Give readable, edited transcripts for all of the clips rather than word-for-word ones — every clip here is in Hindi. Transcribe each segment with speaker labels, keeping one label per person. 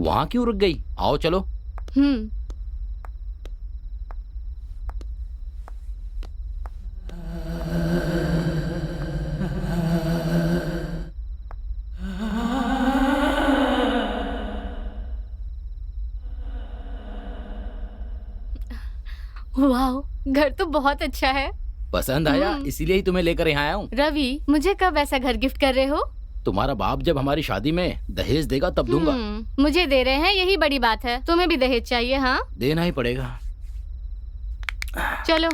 Speaker 1: वहाँ क्यों रुक गई? आओ चलो।
Speaker 2: हम्म। वाह, घर तो बहुत अच्छा है।
Speaker 1: पसंद आया, इसीलिए ही तुम्हें लेकर यहाँ आया हूँ।
Speaker 2: रवि, मुझे कब ऐसा घर गिफ्ट कर रहे हो?
Speaker 1: तुम्हारा बाप जब हमारी शादी में दहेज देगा तब दूंगा।
Speaker 2: मुझे दे रहे हैं, यही बड़ी बात है। तुम्हें भी दहेज चाहिए? हाँ,
Speaker 1: देना ही पड़ेगा।
Speaker 2: चलो।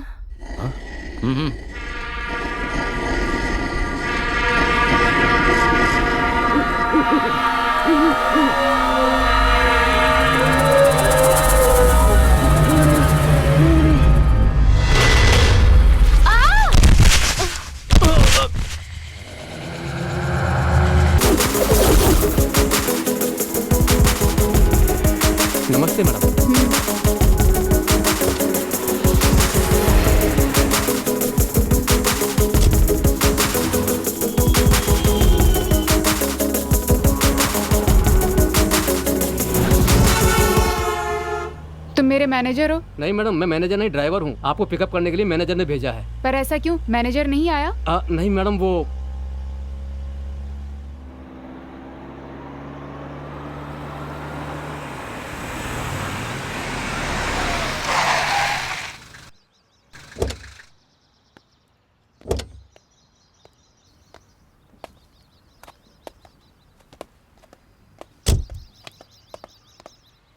Speaker 3: नमस्ते मैडम।
Speaker 4: तुम मेरे मैनेजर हो?
Speaker 3: नहीं मैडम, मैं मैनेजर नहीं, ड्राइवर हूँ। आपको पिकअप करने के लिए मैनेजर ने भेजा है।
Speaker 4: पर ऐसा क्यों? मैनेजर नहीं आया?
Speaker 3: नहीं मैडम, वो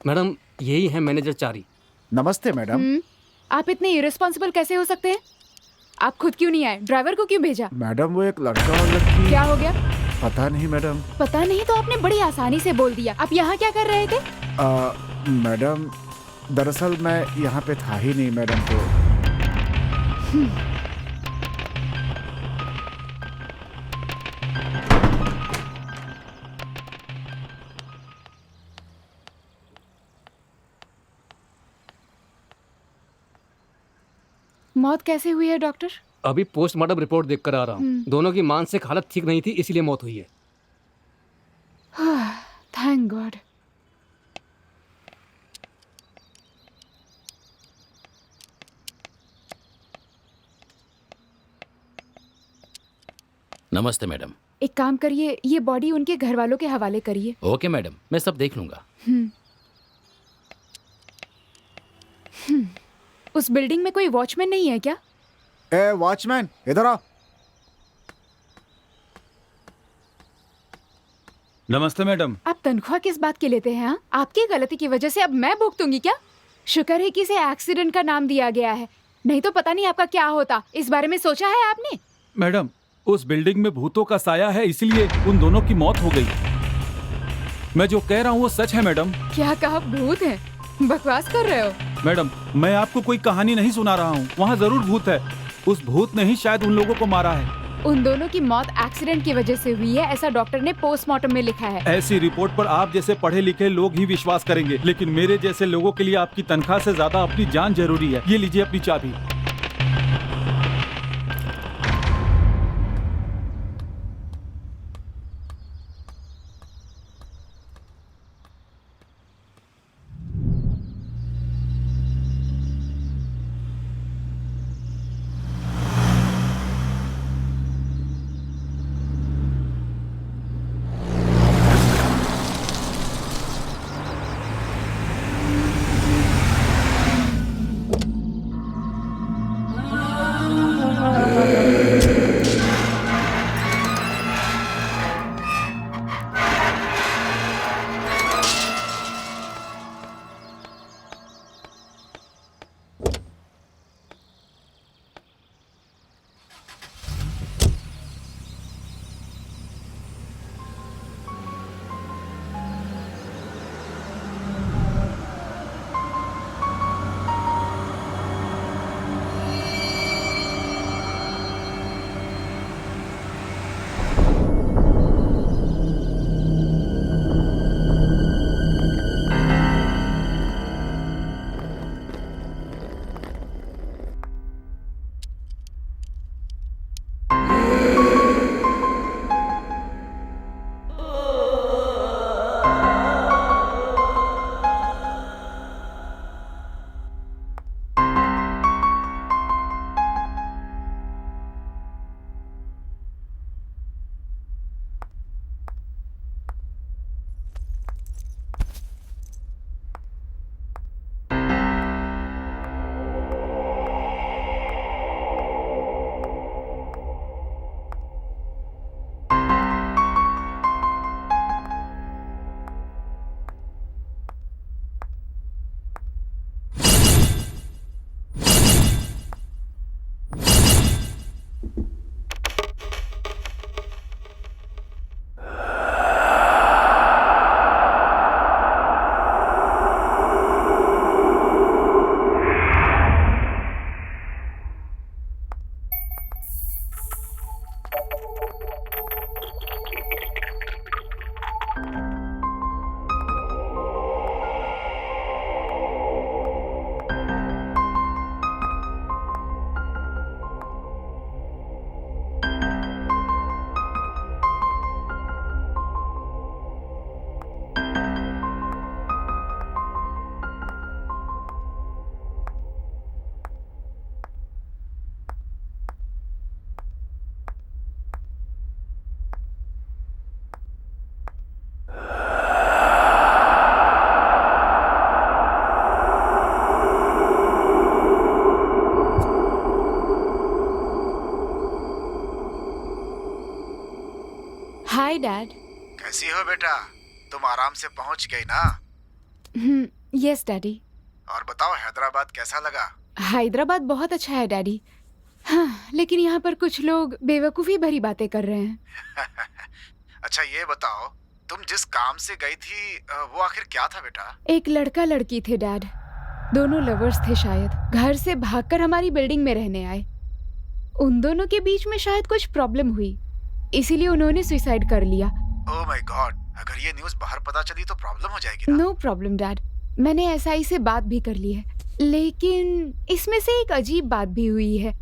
Speaker 3: मैडम यही है मैनेजर चारी।
Speaker 5: नमस्ते मैडम।
Speaker 4: आप इतने इरेस्पॉन्सिबल कैसे हो सकते हैं? आप खुद क्यों नहीं आए? ड्राइवर को क्यों भेजा?
Speaker 5: मैडम वो एक लड़का और लड़की।
Speaker 4: क्या हो गया?
Speaker 5: पता नहीं मैडम।
Speaker 4: पता नहीं तो आपने बड़ी आसानी से बोल दिया। आप यहाँ क्या कर रहे थे?
Speaker 5: मैडम दरअसल मैं यहाँ पे था ही नहीं मैडम। तो
Speaker 4: मौत कैसे हुई है डॉक्टर?
Speaker 3: अभी पोस्टमार्टम रिपोर्ट देखकर आ रहा हूँ। दोनों की मानसिक हालत ठीक नहीं थी, इसलिए मौत हुई है।
Speaker 4: Thank God.
Speaker 1: नमस्ते मैडम।
Speaker 4: एक काम करिए, ये बॉडी उनके घर वालों के हवाले करिए।
Speaker 1: ओके मैडम, मैं सब देख लूंगा।
Speaker 4: उस बिल्डिंग में कोई वॉचमैन नहीं है क्या?
Speaker 5: ए वॉचमैन, इधर आ।
Speaker 6: नमस्ते मैडम।
Speaker 4: आप तनख्वाह किस बात की लेते हैं? हाँ? आपकी गलती की वजह से अब मैं भुगतूंगी क्या? शुक्र है कि इसे एक्सीडेंट का नाम दिया गया है, नहीं तो पता नहीं आपका क्या होता। इस बारे में सोचा है आपने?
Speaker 6: मैडम उस बिल्डिंग में भूतों का साया है, इसलिए उन दोनों की मौत हो गई। मैं जो कह रहा हूँ वो सच है मैडम।
Speaker 4: क्या कहा? भूत है? बकवास कर रहे हो?
Speaker 6: मैडम मैं आपको कोई कहानी नहीं सुना रहा हूँ, वहाँ जरूर भूत है। उस भूत ने ही शायद उन लोगों को मारा है।
Speaker 4: उन दोनों की मौत एक्सीडेंट की वजह से हुई है, ऐसा डॉक्टर ने पोस्टमार्टम में लिखा है।
Speaker 6: ऐसी रिपोर्ट पर आप जैसे पढ़े लिखे लोग ही विश्वास करेंगे, लेकिन मेरे जैसे लोगों के लिए आपकी तनख्वाह से ज्यादा अपनी जान जरूरी है। ये लीजिए अपनी चाबी।
Speaker 4: Hi dad.
Speaker 5: कैसी हो बेटा? तुम आराम से पहुंच गई ना?
Speaker 4: Yes daddy.
Speaker 5: और बताओ हैदराबाद कैसा लगा?
Speaker 4: हैदराबाद बहुत अच्छा है डैडी। हाँ, लेकिन यहाँ पर कुछ लोग बेवकूफ़ी भरी बातें कर रहे हैं।
Speaker 5: अच्छा ये बताओ, तुम जिस काम से गई थी वो आखिर क्या था बेटा?
Speaker 4: एक लड़का लड़की थे डैड, दोनों लवर्स थे शायद। घर से भागकर हमारी बिल्डिंग में रहने आए। उन दोनों के बीच में शायद कुछ प्रॉब्लम हुई, इसीलिए उन्होंने सुसाइड कर लिया।
Speaker 5: ओह माय गॉड, अगर ये न्यूज़ बाहर पता चली तो प्रॉब्लम हो जाएगी ना?
Speaker 4: नो प्रॉब्लम डैड, मैंने एसआई से बात भी कर ली है। लेकिन इसमें से एक अजीब बात भी हुई है।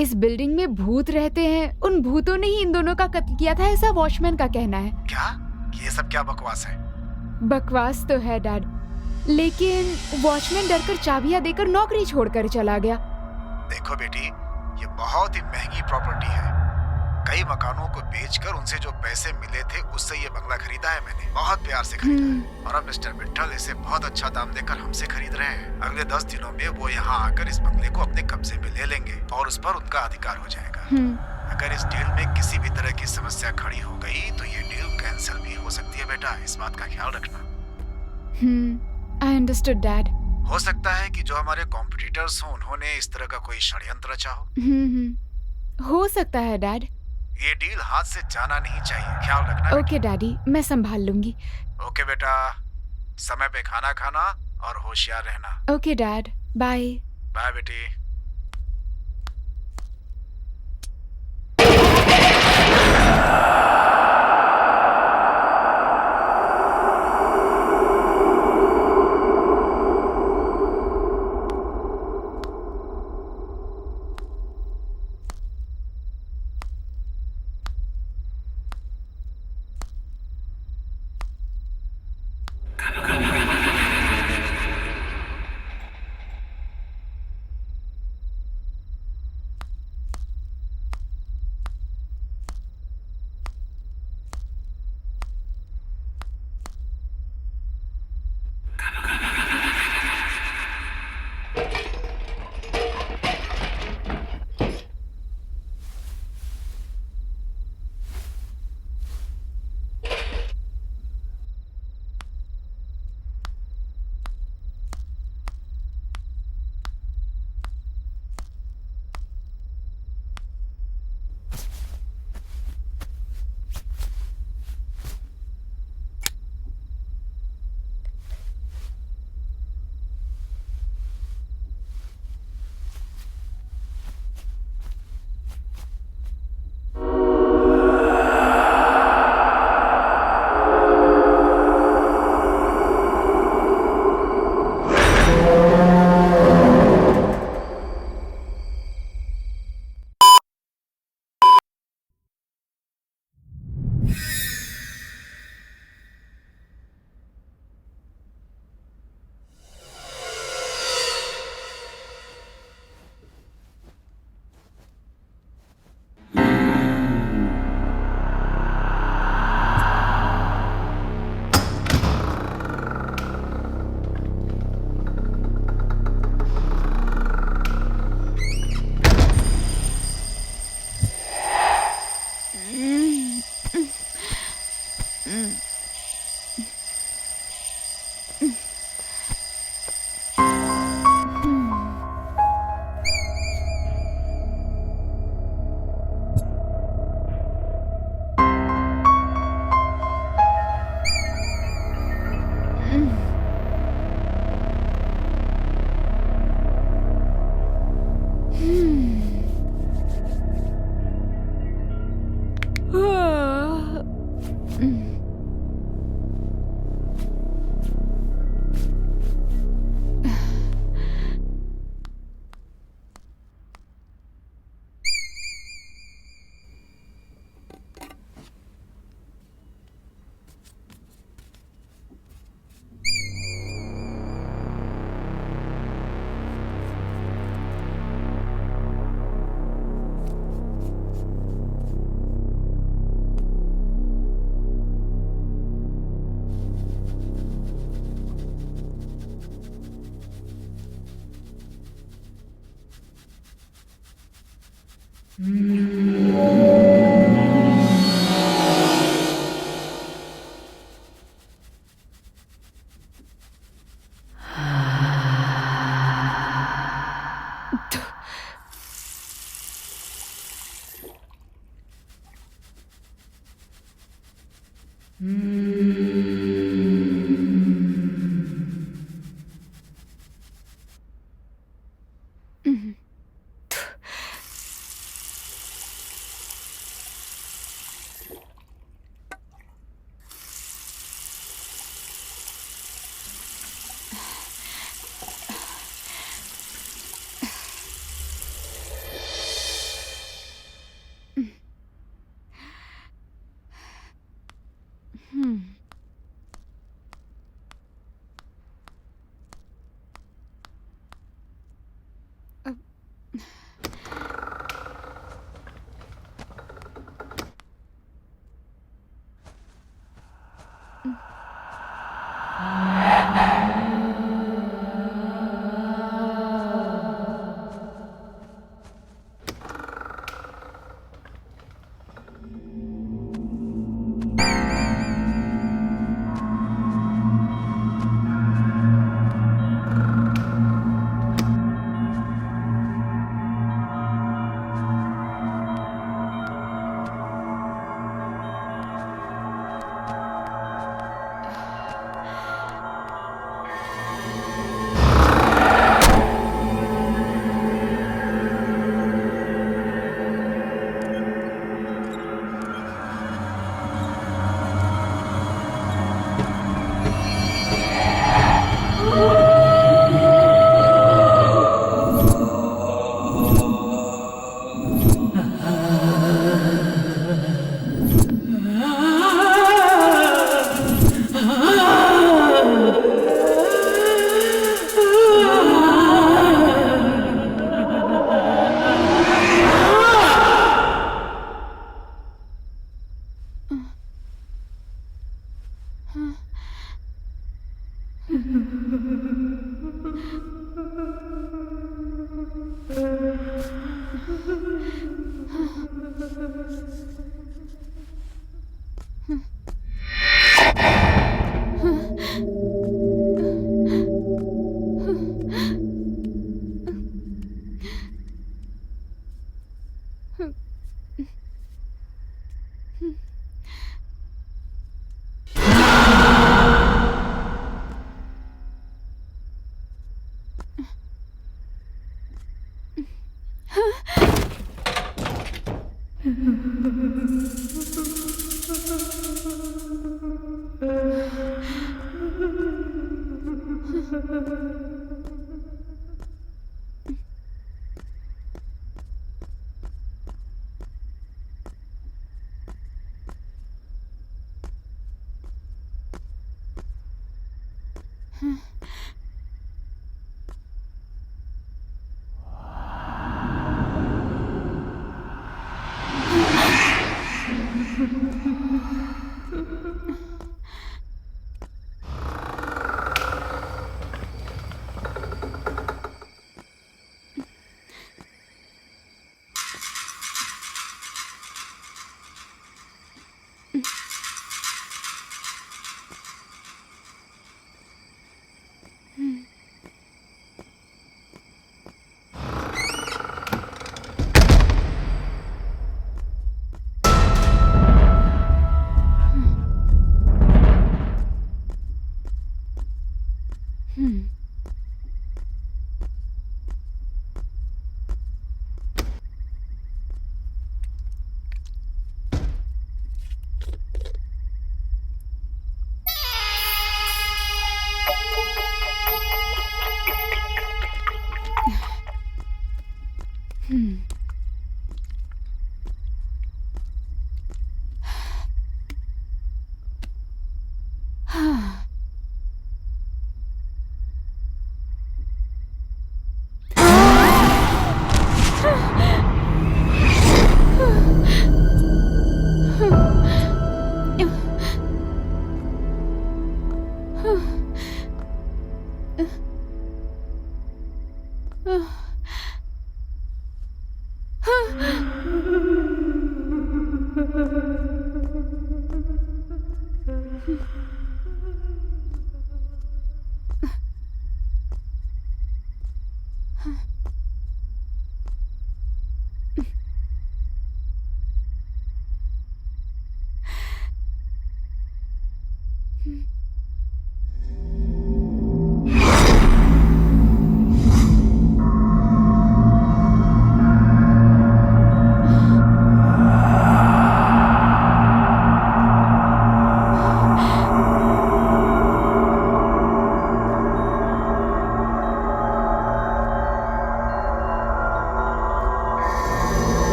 Speaker 4: इस बिल्डिंग में भूत रहते हैं, उन भूतों ने ही इन दोनों का कत्ल किया था, ऐसा वॉचमैन का कहना है।
Speaker 5: क्या? ये सब क्या बकवास है?
Speaker 4: बकवास तो है डैड, लेकिन वॉचमैन डरकर चाबियां देकर नौकरी छोड़कर चला गया।
Speaker 5: देखो बेटी, ये बहुत ही महंगी प्रॉपर्टी है। कई मकानों को बेचकर उनसे जो पैसे मिले थे उससे ये बंगला खरीदा है मैंने। बहुत प्यार से खरीदा है। और अब मिस्टर मित्तल इसे बहुत अच्छा दाम देकर हमसे खरीद रहे हैं। अगले 10 दिनों में वो यहाँ आकर इस बंगले को अपने कब्जे में ले लेंगे और उस पर उनका अधिकार हो जाएगा। अगर इस डील में किसी भी तरह की समस्या खड़ी हो गई तो ये डील कैंसिल भी हो सकती है बेटा, इस बात का ख्याल रखना।
Speaker 4: I understood dad.
Speaker 5: हो सकता है कि जो हमारे कॉम्पिटिटर्स हों उन्होंने इस तरह का कोई षड्यंत्र रचा हो।
Speaker 4: हो सकता है डैड।
Speaker 5: ये डील हाथ से जाना नहीं चाहिए, ख्याल रखना।
Speaker 4: ओके डैडी, मैं संभाल लूंगी।
Speaker 5: ओके बेटा, समय पे खाना खाना और होशियार रहना।
Speaker 4: Okay dad, bye.
Speaker 5: बाय बेटी।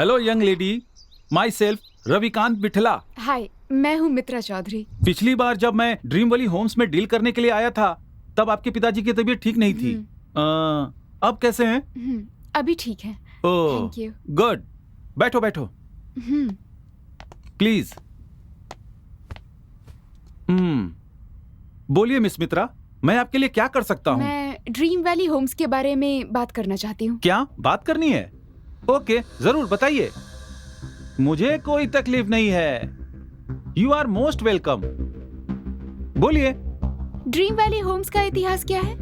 Speaker 6: Hello young lady, myself Ravikant Bithla.
Speaker 4: Hi, मैं हूँ मित्रा चौधरी।
Speaker 6: पिछली बार जब मैं ड्रीम वैली होम्स में डील करने के लिए आया था तब आपके पिताजी की तबीयत ठीक नहीं थी। अब कैसे हैं?
Speaker 4: अभी ठीक है।
Speaker 6: ओह,
Speaker 4: थैंक यू।
Speaker 6: गुड। बैठो बैठो प्लीज। बोलिए मिस मित्रा, मैं आपके लिए क्या कर सकता हूँ?
Speaker 4: मैं ड्रीम वैली होम्स के बारे में बात करना चाहती हूँ।
Speaker 6: क्या बात करनी है? ओके, जरूर बताइए। मुझे कोई तकलीफ नहीं है। You are most welcome. बोलिए।
Speaker 4: ड्रीम वैली होम्स का इतिहास क्या है?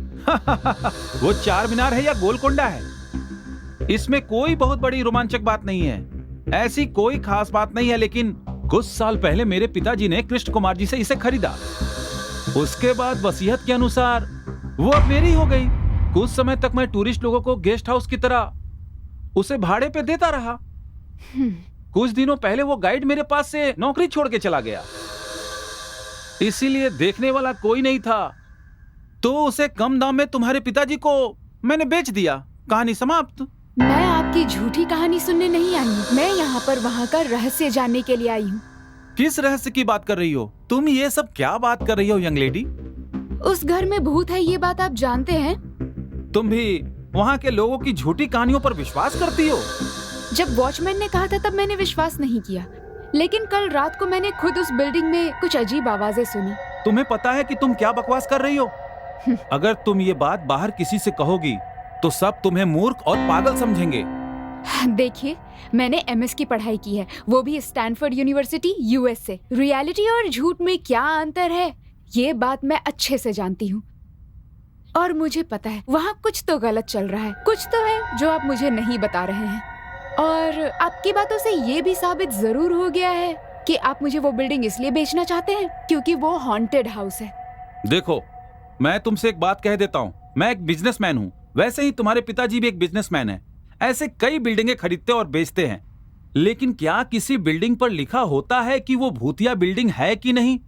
Speaker 6: वो चार मीनार है या गोलकोंडा है, इसमें कोई बहुत बड़ी रोमांचक बात नहीं है। ऐसी कोई खास बात नहीं है, लेकिन कुछ साल पहले मेरे पिताजी ने कृष्ण कुमार जी से इसे खरीदा। उसके बाद वसीयत के अनुसार वो अब मेरी हो गई। कुछ समय तक मैं टूरिस्ट लोगों को गेस्ट हाउस की तरह उसे भाड़े पे देता रहा। कुछ दिनों पहले वो गाइड मेरे पास से नौकरी छोड़ के चला गया, इसीलिए देखने वाला कोई नहीं था, तो उसे कम दाम में तुम्हारे पिताजी को मैंने बेच दिया। कहानी समाप्त।
Speaker 4: मैं आपकी झूठी कहानी सुनने नहीं आई हूँ। मैं यहाँ पर वहाँ का रहस्य जानने के लिए आई हूँ।
Speaker 6: किस रहस्य की बात कर रही हो तुम? ये सब क्या बात कर रही हो यंग लेडी?
Speaker 4: उस घर में भूत है, ये बात आप जानते हैं?
Speaker 6: तुम भी वहाँ के लोगों की झूठी कहानियों पर विश्वास करती हो?
Speaker 4: जब वॉचमैन ने कहा था तब मैंने विश्वास नहीं किया, लेकिन कल रात को मैंने खुद उस बिल्डिंग में कुछ अजीब आवाजें सुनी।
Speaker 6: तुम्हें पता है कि तुम क्या बकवास कर रही हो? अगर तुम ये बात बाहर किसी से कहोगी तो सब तुम्हें मूर्ख और पागल समझेंगे।
Speaker 4: देखिए, मैंने एमएस की पढ़ाई की है, वो भी स्टैनफोर्ड यूनिवर्सिटी यूएस से। रियलिटी और झूठ में क्या अंतर है, ये बात मैं अच्छे से जानती हूँ। और मुझे पता है वहाँ कुछ तो गलत चल रहा है, कुछ तो है जो आप मुझे नहीं बता रहे हैं। और आपकी बातों से ये भी साबित जरूर हो गया है कि आप मुझे वो बिल्डिंग इसलिए बेचना चाहते हैं क्योंकि वो हॉन्टेड हाउस है।
Speaker 6: देखो, मैं तुमसे एक बात कह देता हूँ, मैं एक बिजनेसमैन हूँ, वैसे ही तुम्हारे पिताजी भी एक बिजनेसमैन है। ऐसे कई बिल्डिंगें खरीदते और बेचते हैं, लेकिन क्या किसी बिल्डिंग पर लिखा होता है कि वो भूतिया बिल्डिंग है कि नहीं?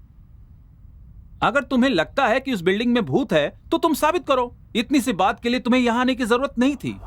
Speaker 6: अगर तुम्हें लगता है कि उस बिल्डिंग में भूत है तो तुम साबित करो। इतनी सी बात के लिए तुम्हें यहाँ आने की जरूरत नहीं थी।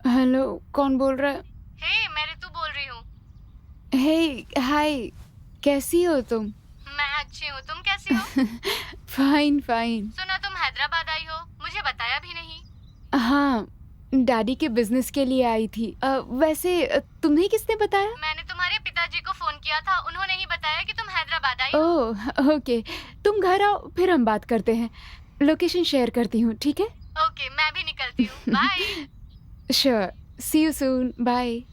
Speaker 4: हेलो, कौन बोल रहा है?
Speaker 2: हे, मैं ऋतु बोल रही हूँ।
Speaker 4: हे, हाय, कैसी हो तुम?
Speaker 2: मैं अच्छी हूँ, तुम कैसी हो?
Speaker 4: Fine fine.
Speaker 2: सुना तुम हैदराबाद आई हो, मुझे बताया भी नहीं।
Speaker 4: हाँ, डैडी के बिजनेस के लिए आई थी। वैसे तुम्हें किसने बताया?
Speaker 2: मैंने तुम्हारे पिताजी को फोन किया था, उन्होंने ही बताया कि तुम हैदराबाद आई हो।
Speaker 4: ओह, ओके, तुम घर आओ, फिर हम बात करते हैं। लोकेशन शेयर करती हूँ, ठीक है?
Speaker 2: ओके, मैं भी निकलती हूँ, bye.
Speaker 4: Sure. See you soon. Bye.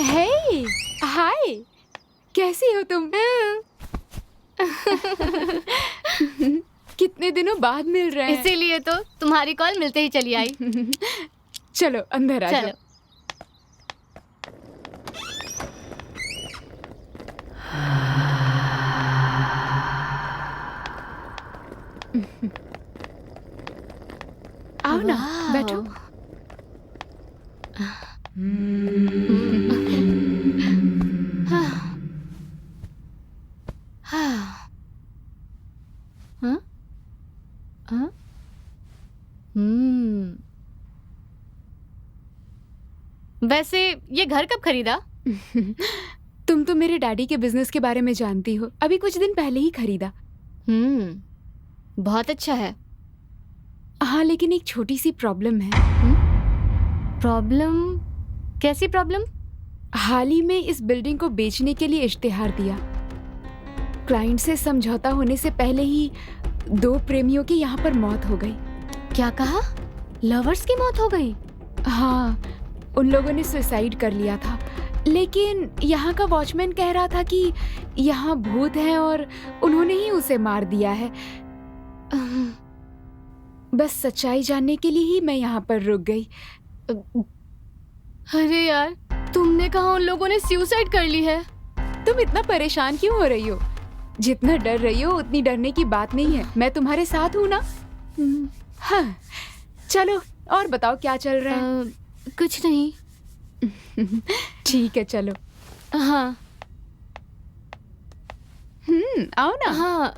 Speaker 4: Hey, hi, कैसी हो तुम? कितने दिनों बाद मिल रहे हैं।
Speaker 2: इसीलिए तो तुम्हारी कॉल मिलते ही चली आई।
Speaker 4: चलो अंदर आ
Speaker 2: चलो।
Speaker 4: जाओ। आओ ना,
Speaker 2: वाह।
Speaker 4: बैठो।
Speaker 2: हाँ? हाँ? हम्म। वैसे ये घर कब खरीदा?
Speaker 4: तुम तो मेरे डैडी के बिजनेस के बारे में जानती हो, अभी कुछ दिन पहले ही खरीदा।
Speaker 2: बहुत अच्छा है।
Speaker 4: हाँ, लेकिन एक छोटी सी प्रॉब्लम है।
Speaker 2: प्रॉब्लम? कैसी प्रॉब्लम?
Speaker 4: हाल ही में इस बिल्डिंग को बेचने के लिए इश्तेहार दिया। क्लाइंट से समझौता होने से पहले ही 2 प्रेमियों की यहाँ पर मौत हो गई।
Speaker 2: क्या कहा? लवर्स की मौत हो गई?
Speaker 4: हाँ, उन लोगों ने सुसाइड कर लिया था, लेकिन यहाँ का वॉचमैन कह रहा था कि यहाँ भूत है और उन्होंने ही उसे मार दिया है। बस सच्चाई जानने के लिए ही मैं यहाँ पर रुक गई।
Speaker 2: अरे यार, तुमने कहा उन लोगों ने सुसाइड कर ली है?
Speaker 4: तुम इतना परेशान क्यों हो रही हो? जितना डर रही हो उतनी डरने की बात नहीं है, मैं तुम्हारे साथ हूँ ना। हाँ, चलो और बताओ क्या चल रहा है?
Speaker 2: कुछ नहीं।
Speaker 4: ठीक है, चलो।
Speaker 2: हाँ
Speaker 4: आओ ना।
Speaker 2: हाँ।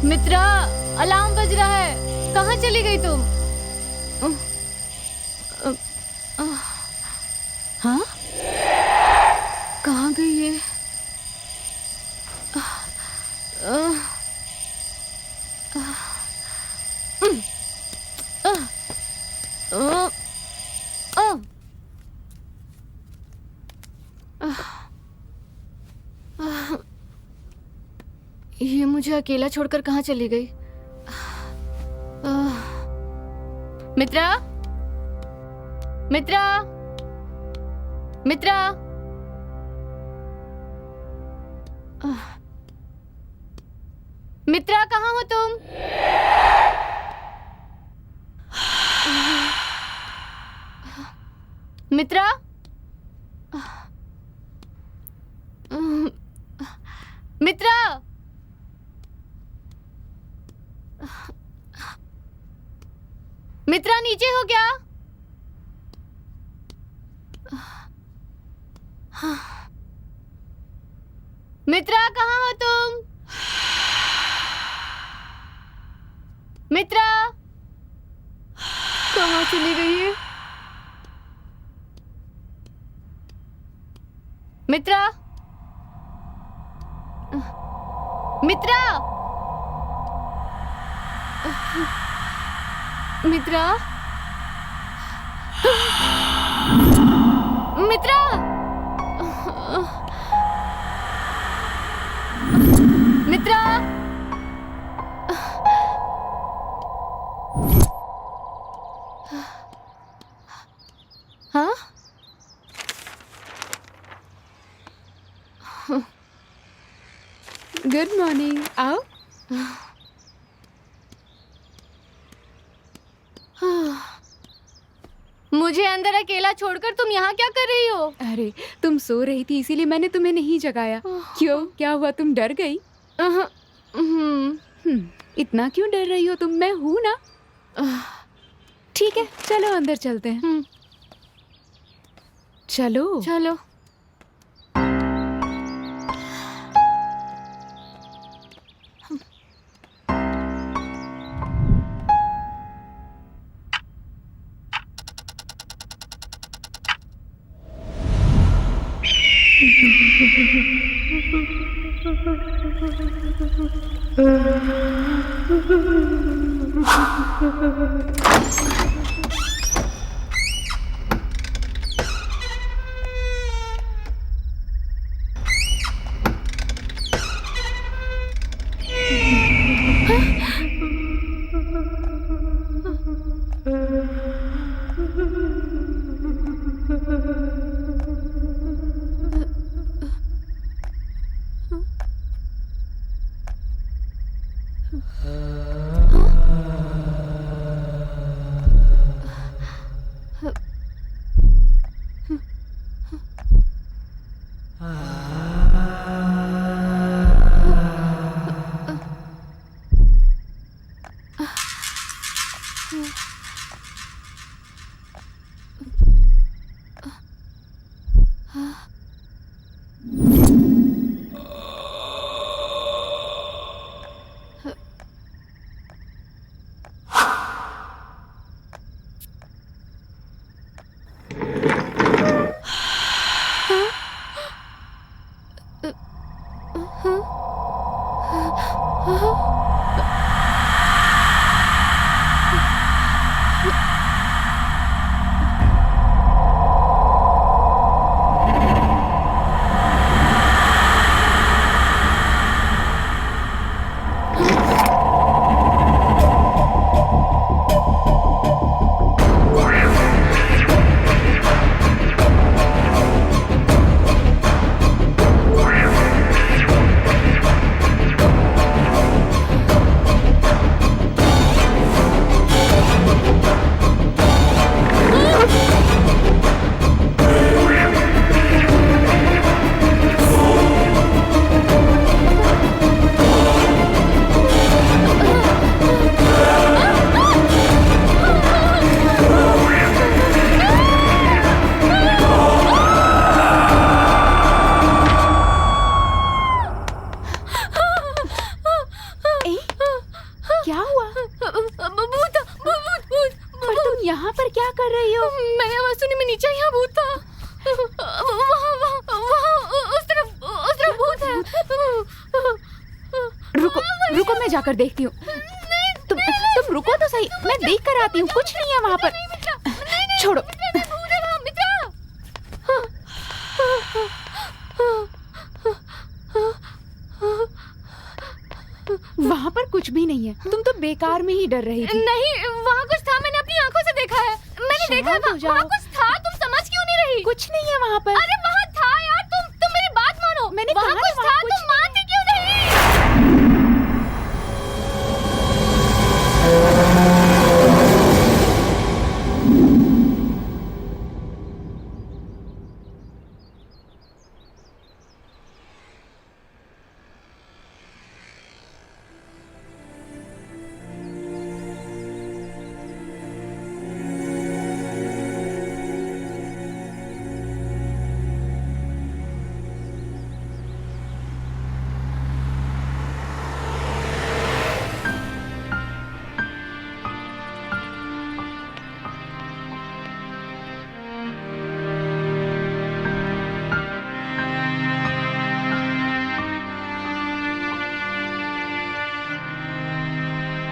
Speaker 2: मित्रा, अलार्म बज रहा है। कहाँ चली गई तुम? हाँ? कहाँ गई ये? ये मुझे अकेला छोड़कर कहाँ चली गई? मित्रा, मित्रा, मित्रा, मित्रा, कहाँ हो तुम? मित्रा, मित्रा, मित्रा, नीचे हो क्या? मित्रा, कहाँ हो तुम? मित्रा, कहाँ चली गई है? मित्रा, मित्रा, मित्रा, मित्रा, मित्रा, हाँ?
Speaker 4: गुड मॉर्निंग, आओ।
Speaker 2: मुझे अंदर अकेला छोड़कर तुम यहाँ क्या कर रही हो?
Speaker 4: अरे, तुम सो रही थी इसीलिए मैंने तुम्हें नहीं जगाया। क्यों, क्या हुआ, तुम डर गई? इतना क्यों डर रही हो तुम? मैं हूं ना। ठीक है, चलो अंदर चलते हैं। चलो
Speaker 2: चलो।
Speaker 4: क्या हुआ?
Speaker 2: भूत था, भूत भूत।
Speaker 4: पर तुम यहाँ पर क्या कर रही हो?
Speaker 2: मैंने आवाज सुनी, मैं नीचे यहाँ भूत था। वहाँ उस तरफ भूत है।
Speaker 4: रुको रुको, मैं जाकर देखती हूँ। तुम रुको तो सही, मैं देख कर आती हूँ। कुछ नहीं है वहाँ पर। छोड़ो। वहाँ पर कुछ भी नहीं है। तुम तो बेकार में ही डर रही थी।
Speaker 2: नहीं, वहाँ कुछ था, मैंने अपनी आंखों से देखा है। मैंने देखा है, वहाँ कुछ था। तुम समझ क्यों नहीं रही?
Speaker 4: कुछ नहीं है वहाँ पर।
Speaker 2: अरे वहाँ था यार, तुम मेरी बात मानो।
Speaker 4: मैंने
Speaker 2: वहाँ
Speaker 4: कहा
Speaker 2: कुछ
Speaker 4: वहाँ
Speaker 2: था,
Speaker 4: कुछ
Speaker 2: तुम मानती क्यों नहीं?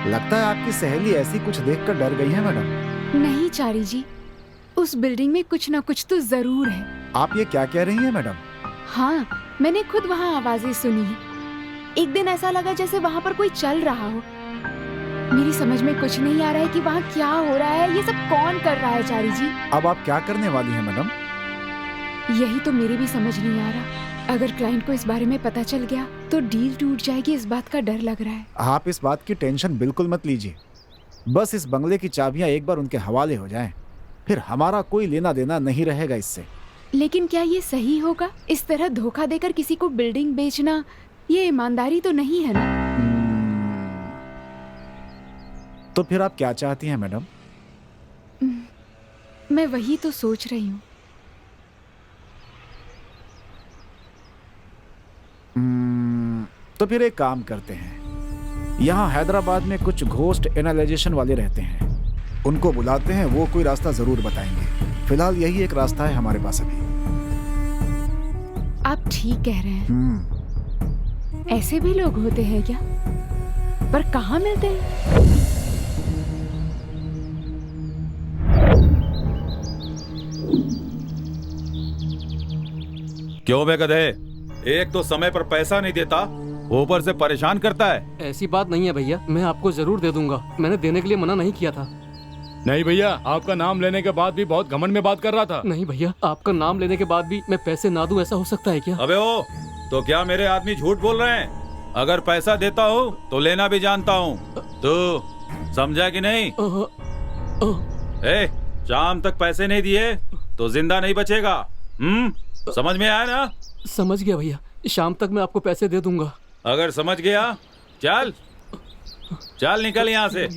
Speaker 5: लगता है आपकी सहेली ऐसी कुछ देखकर डर गई है मैडम।
Speaker 4: नहीं चारी जी, उस बिल्डिंग में कुछ ना कुछ तो जरूर है।
Speaker 5: आप ये क्या कह रही हैं मैडम?
Speaker 4: हाँ, मैंने खुद वहाँ आवाजें सुनी है। एक दिन ऐसा लगा जैसे वहाँ पर कोई चल रहा हो। मेरी समझ में कुछ नहीं आ रहा है कि वहाँ क्या हो रहा है, ये सब कौन कर रहा है चारी जी।
Speaker 5: अब आप क्या करने वाली हैं मैडम?
Speaker 4: यही तो मेरी भी समझ नहीं आ रहा। अगर क्लाइंट को इस बारे में पता चल गया तो डील टूट जाएगी, इस बात का डर लग रहा है।
Speaker 5: आप इस बात की टेंशन बिल्कुल मत लीजिए। बस इस बंगले की चाबियां एक बार उनके हवाले हो जाएं, फिर हमारा कोई लेना देना नहीं रहेगा इससे।
Speaker 4: लेकिन क्या ये सही होगा? इस तरह धोखा देकर किसी को बिल्डिंग बेचना, ये ईमानदारी तो नहीं है ना?
Speaker 5: तो फिर आप क्या चाहती हैं मैडम?
Speaker 4: मैं वही तो सोच रही हूँ।
Speaker 5: तो फिर एक काम करते हैं, यहाँ हैदराबाद में कुछ घोस्ट एनालाइजेशन वाले रहते हैं, उनको बुलाते हैं, वो कोई रास्ता जरूर बताएंगे। फिलहाल यही एक रास्ता है हमारे पास अभी।
Speaker 4: आप ठीक कह रहे हैं। ऐसे भी लोग होते हैं क्या? पर कहाँ मिलते हैं?
Speaker 6: क्यों बे गधे, एक तो समय पर पैसा नहीं देता, ऊपर से परेशान करता है।
Speaker 3: ऐसी बात नहीं है भैया, मैं आपको जरूर दे दूंगा। मैंने देने के लिए मना नहीं किया था।
Speaker 1: नहीं भैया, आपका नाम लेने के बाद भी बहुत घमंड में बात कर रहा था।
Speaker 3: नहीं भैया, आपका नाम लेने के बाद भी मैं पैसे ना दूं, ऐसा हो सकता है क्या?
Speaker 6: अबे ओ, तो क्या मेरे आदमी झूठ बोल रहे हैं? अगर पैसा देता हूँ तो लेना भी जानता हूँ। तू समझा कि नहीं? ए, शाम तक पैसे नहीं दिए तो जिंदा नहीं बचेगा। समझ में आया ना?
Speaker 3: समझ गया भैया, शाम तक मैं आपको पैसे दे दूंगा।
Speaker 6: अगर समझ गया, चल चल निकल यहाँ से।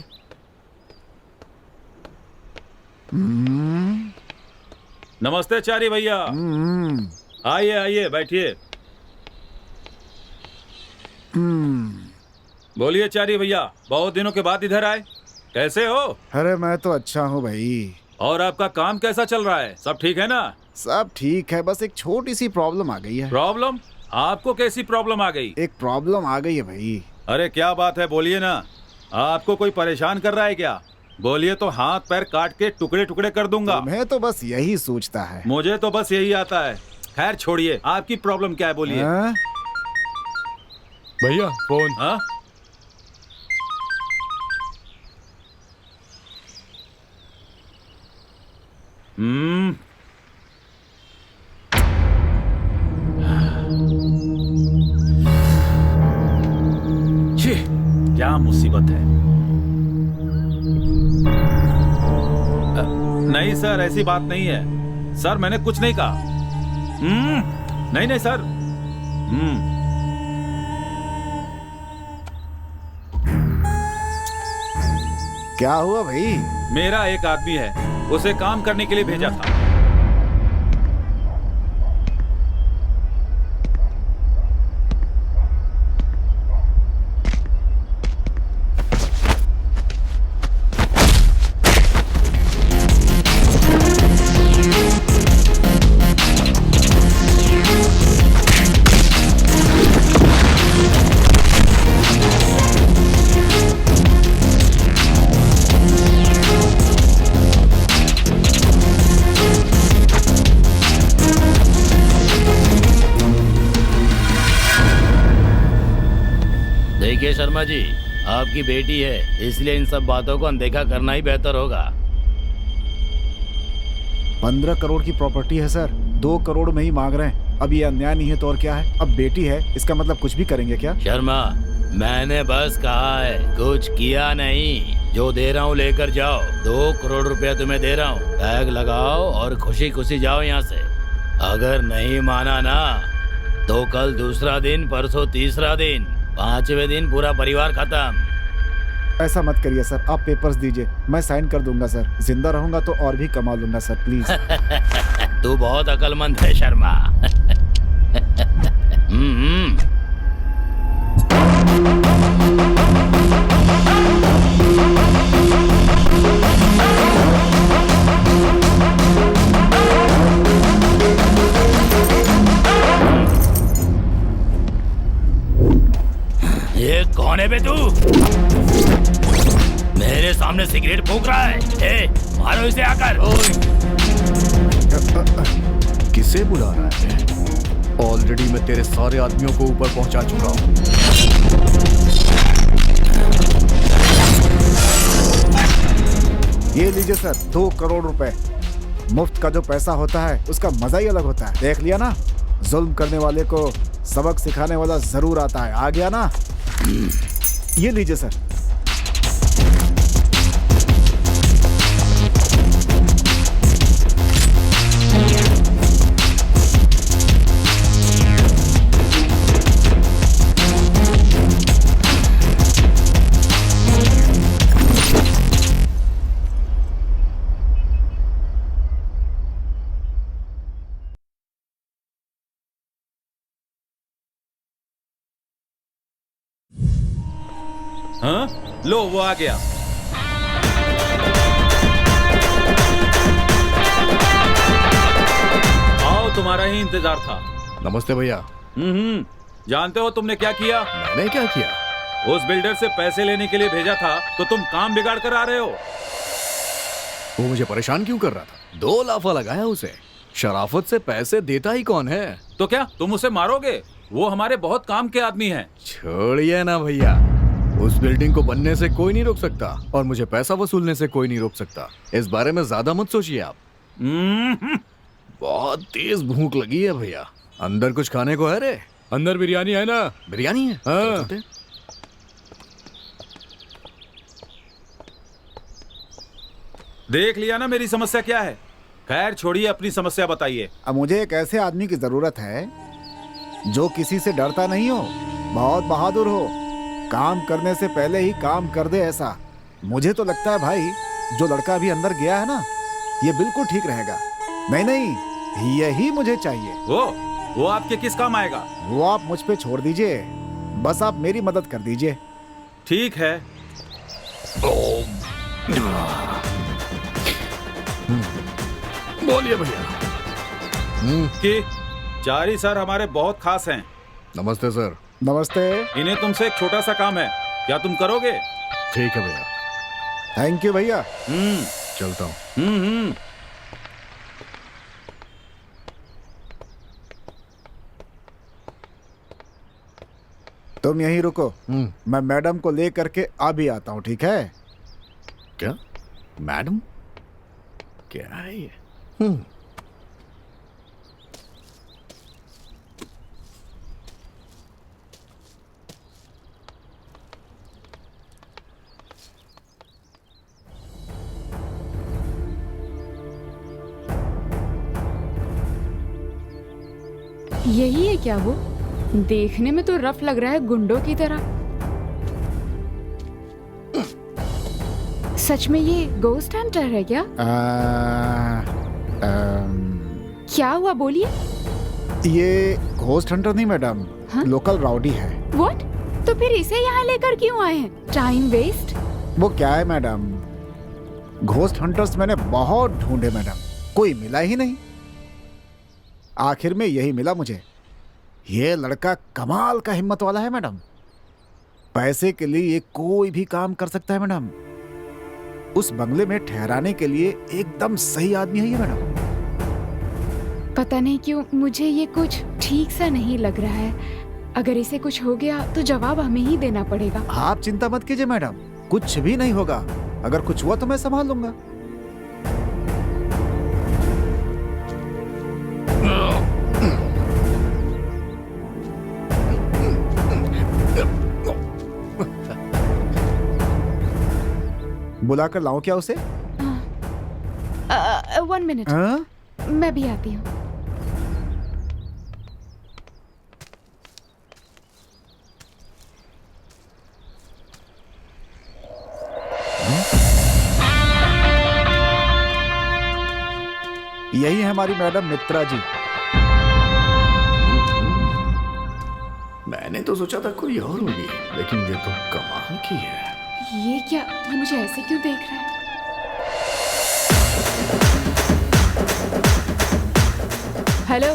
Speaker 6: नमस्ते चारी भैया। आइए आइए, बैठिए। बोलिए चारी भैया, बहुत दिनों के बाद इधर आए, कैसे हो?
Speaker 5: अरे मैं तो अच्छा हूँ भाई।
Speaker 6: और आपका काम कैसा चल रहा है? सब ठीक है ना?
Speaker 5: सब ठीक है, बस एक छोटी सी प्रॉब्लम आ गई है।
Speaker 6: प्रॉब्लम? आपको कैसी प्रॉब्लम आ गई?
Speaker 5: एक प्रॉब्लम आ गई है भाई।
Speaker 6: अरे क्या बात है, बोलिए ना। आपको कोई परेशान कर रहा है क्या? बोलिए तो हाथ पैर काट के टुकड़े टुकड़े कर दूंगा।
Speaker 5: तुम्हें तो बस यही सोचता है।
Speaker 6: मुझे तो बस यही आता है। खैर छोड़िए, आपकी प्रॉब्लम क्या है बोलिए।
Speaker 5: हाँ?
Speaker 3: भैया फोन।
Speaker 6: हाँ? हम्म। छी, क्या मुसीबत है। नहीं सर, ऐसी बात नहीं है सर, मैंने कुछ नहीं कहा। नहीं नहीं सर।
Speaker 5: क्या हुआ भाई?
Speaker 6: मेरा एक आदमी है, उसे काम करने के लिए भेजा था।
Speaker 1: देखिए शर्मा जी, आपकी बेटी है, इसलिए इन सब बातों को अनदेखा करना ही बेहतर होगा।
Speaker 5: 15 करोड़ की प्रॉपर्टी है सर, 2 करोड़ में ही मांग रहे हैं। अब ये अन्याय नहीं है तो और क्या है? अब बेटी है, इसका मतलब कुछ भी करेंगे क्या?
Speaker 1: शर्मा, मैंने बस कहा है, कुछ किया नहीं। जो दे रहा हूँ लेकर जाओ। 2 करोड़ रुपया तुम्हें दे रहा हूँ, बैग लगाओ और खुशी खुशी जाओ यहाँ से। अगर नहीं माना ना तो कल दूसरा दिन, परसों तीसरा दिन, 5वें दिन पूरा परिवार खत्म।
Speaker 5: ऐसा मत करिए सर, आप पेपर्स दीजिए, मैं साइन कर दूंगा सर। जिंदा रहूंगा तो और भी कमा लूंगा सर, प्लीज।
Speaker 1: तू बहुत अक्लमंद है शर्मा। ये कौन है बे तू? मेरे सामने सिगरेट फूंक रहा है। ए, मारो इसे आकर।
Speaker 7: किसे बुला रहा है? ऑलरेडी मैं तेरे सारे आदमियों को ऊपर पहुंचा चुका हूं।
Speaker 5: ये लीजिए सर, 2 करोड़ रुपए। मुफ्त का जो पैसा होता है उसका मजा ही अलग होता है। देख लिया ना, जुल्म करने वाले को सबक सिखाने वाला जरूर आता है। आ गया ना? ये लीजिए सर।
Speaker 6: हाँ? लो वो आ गया। आओ, तुम्हारा ही इंतजार था।
Speaker 7: नमस्ते भैया।
Speaker 6: जानते हो तुमने क्या किया?
Speaker 7: मैंने क्या किया?
Speaker 6: उस बिल्डर से पैसे लेने के लिए भेजा था तो तुम काम बिगाड़ कर आ रहे हो।
Speaker 7: वो मुझे परेशान क्यों कर रहा था? 2 लाफा लगाया उसे। शराफत से पैसे देता ही कौन है?
Speaker 6: तो क्या तुम उसे मारोगे? वो हमारे बहुत काम के आदमी हैं।
Speaker 7: छोड़िए ना भैया, उस बिल्डिंग को बनने से कोई नहीं रोक सकता और मुझे पैसा वसूलने से कोई नहीं रोक सकता। इस बारे में ज्यादा मत सोचिए आप। बहुत तेज भूख लगी है भैया। अंदर कुछ खाने को है रे?
Speaker 3: अंदर बिरयानी है ना?
Speaker 7: बिरयानी है?
Speaker 3: हाँ।
Speaker 7: चलते हैं।
Speaker 6: देख लिया ना मेरी समस्या क्या है। खैर छोड़िए, अपनी समस्या बताइए।
Speaker 5: अब मुझे एक ऐसे आदमी की जरूरत है जो किसी से डरता नहीं हो, बहुत बहादुर हो, काम करने से पहले ही काम कर दे। ऐसा मुझे तो लगता है भाई, जो लड़का अभी अंदर गया है ना, ये बिल्कुल ठीक रहेगा। नहीं, यही मुझे चाहिए।
Speaker 6: वो आपके किस काम आएगा?
Speaker 5: वो आप मुझ पे छोड़ दीजिए, बस आप मेरी मदद कर दीजिए।
Speaker 6: ठीक है।
Speaker 7: बोलिए भैया।
Speaker 6: कि चारी सर हमारे बहुत खास हैं।
Speaker 7: नमस्ते सर।
Speaker 5: नमस्ते।
Speaker 6: इन्हें तुमसे एक छोटा सा काम है, क्या तुम करोगे?
Speaker 7: ठीक है भैया।
Speaker 5: थैंक यू भैया।
Speaker 7: चलता हूँ।
Speaker 5: तुम यहीं रुको, मैं मैडम को ले करके अभी आता हूँ, ठीक है?
Speaker 7: क्या मैडम? क्या है ये?
Speaker 4: यही है क्या वो? देखने में तो रफ लग रहा है, गुंडों की तरह। सच में ये गोस्ट हंटर है क्या? क्या हुआ, बोलिए।
Speaker 5: ये घोस्ट हंटर नहीं मैडम,
Speaker 4: हाँ?
Speaker 5: लोकल राउडी है।
Speaker 4: व्हाट? तो फिर इसे यहाँ लेकर क्यों आए हैं? Time waste.
Speaker 5: वो क्या है मैडम, घोस्ट हंटर्स मैंने बहुत ढूंढे मैडम, कोई मिला ही नहीं। आखिर में यही मिला मुझे। ये लड़का कमाल का हिम्मत वाला है मैडम। पैसे के लिए ये कोई भी काम कर सकता है मैडम। उस बंगले में ठहराने के लिए एकदम सही आदमी है ये मैडम।
Speaker 4: पता नहीं क्यों मुझे ये कुछ ठीक सा नहीं लग रहा है। अगर इसे कुछ हो गया तो जवाब हमें ही देना पड़ेगा।
Speaker 5: आप चिंता मत कीजिए मैडम, कुछ भी नहीं होगा। अगर कुछ हुआ तो मैं संभाल लूंगा। बुलाकर लाऊं क्या उसे?
Speaker 4: 1 मिनट,
Speaker 5: हाँ?
Speaker 4: मैं भी आती हूँ।
Speaker 5: यही है हमारी मैडम मित्रा जी।
Speaker 7: मैंने तो सोचा था कोई और होगी, लेकिन ये तो कमाल की है।
Speaker 4: ये क्या? ये मुझे ऐसे क्यों देख रहा है? हेलो,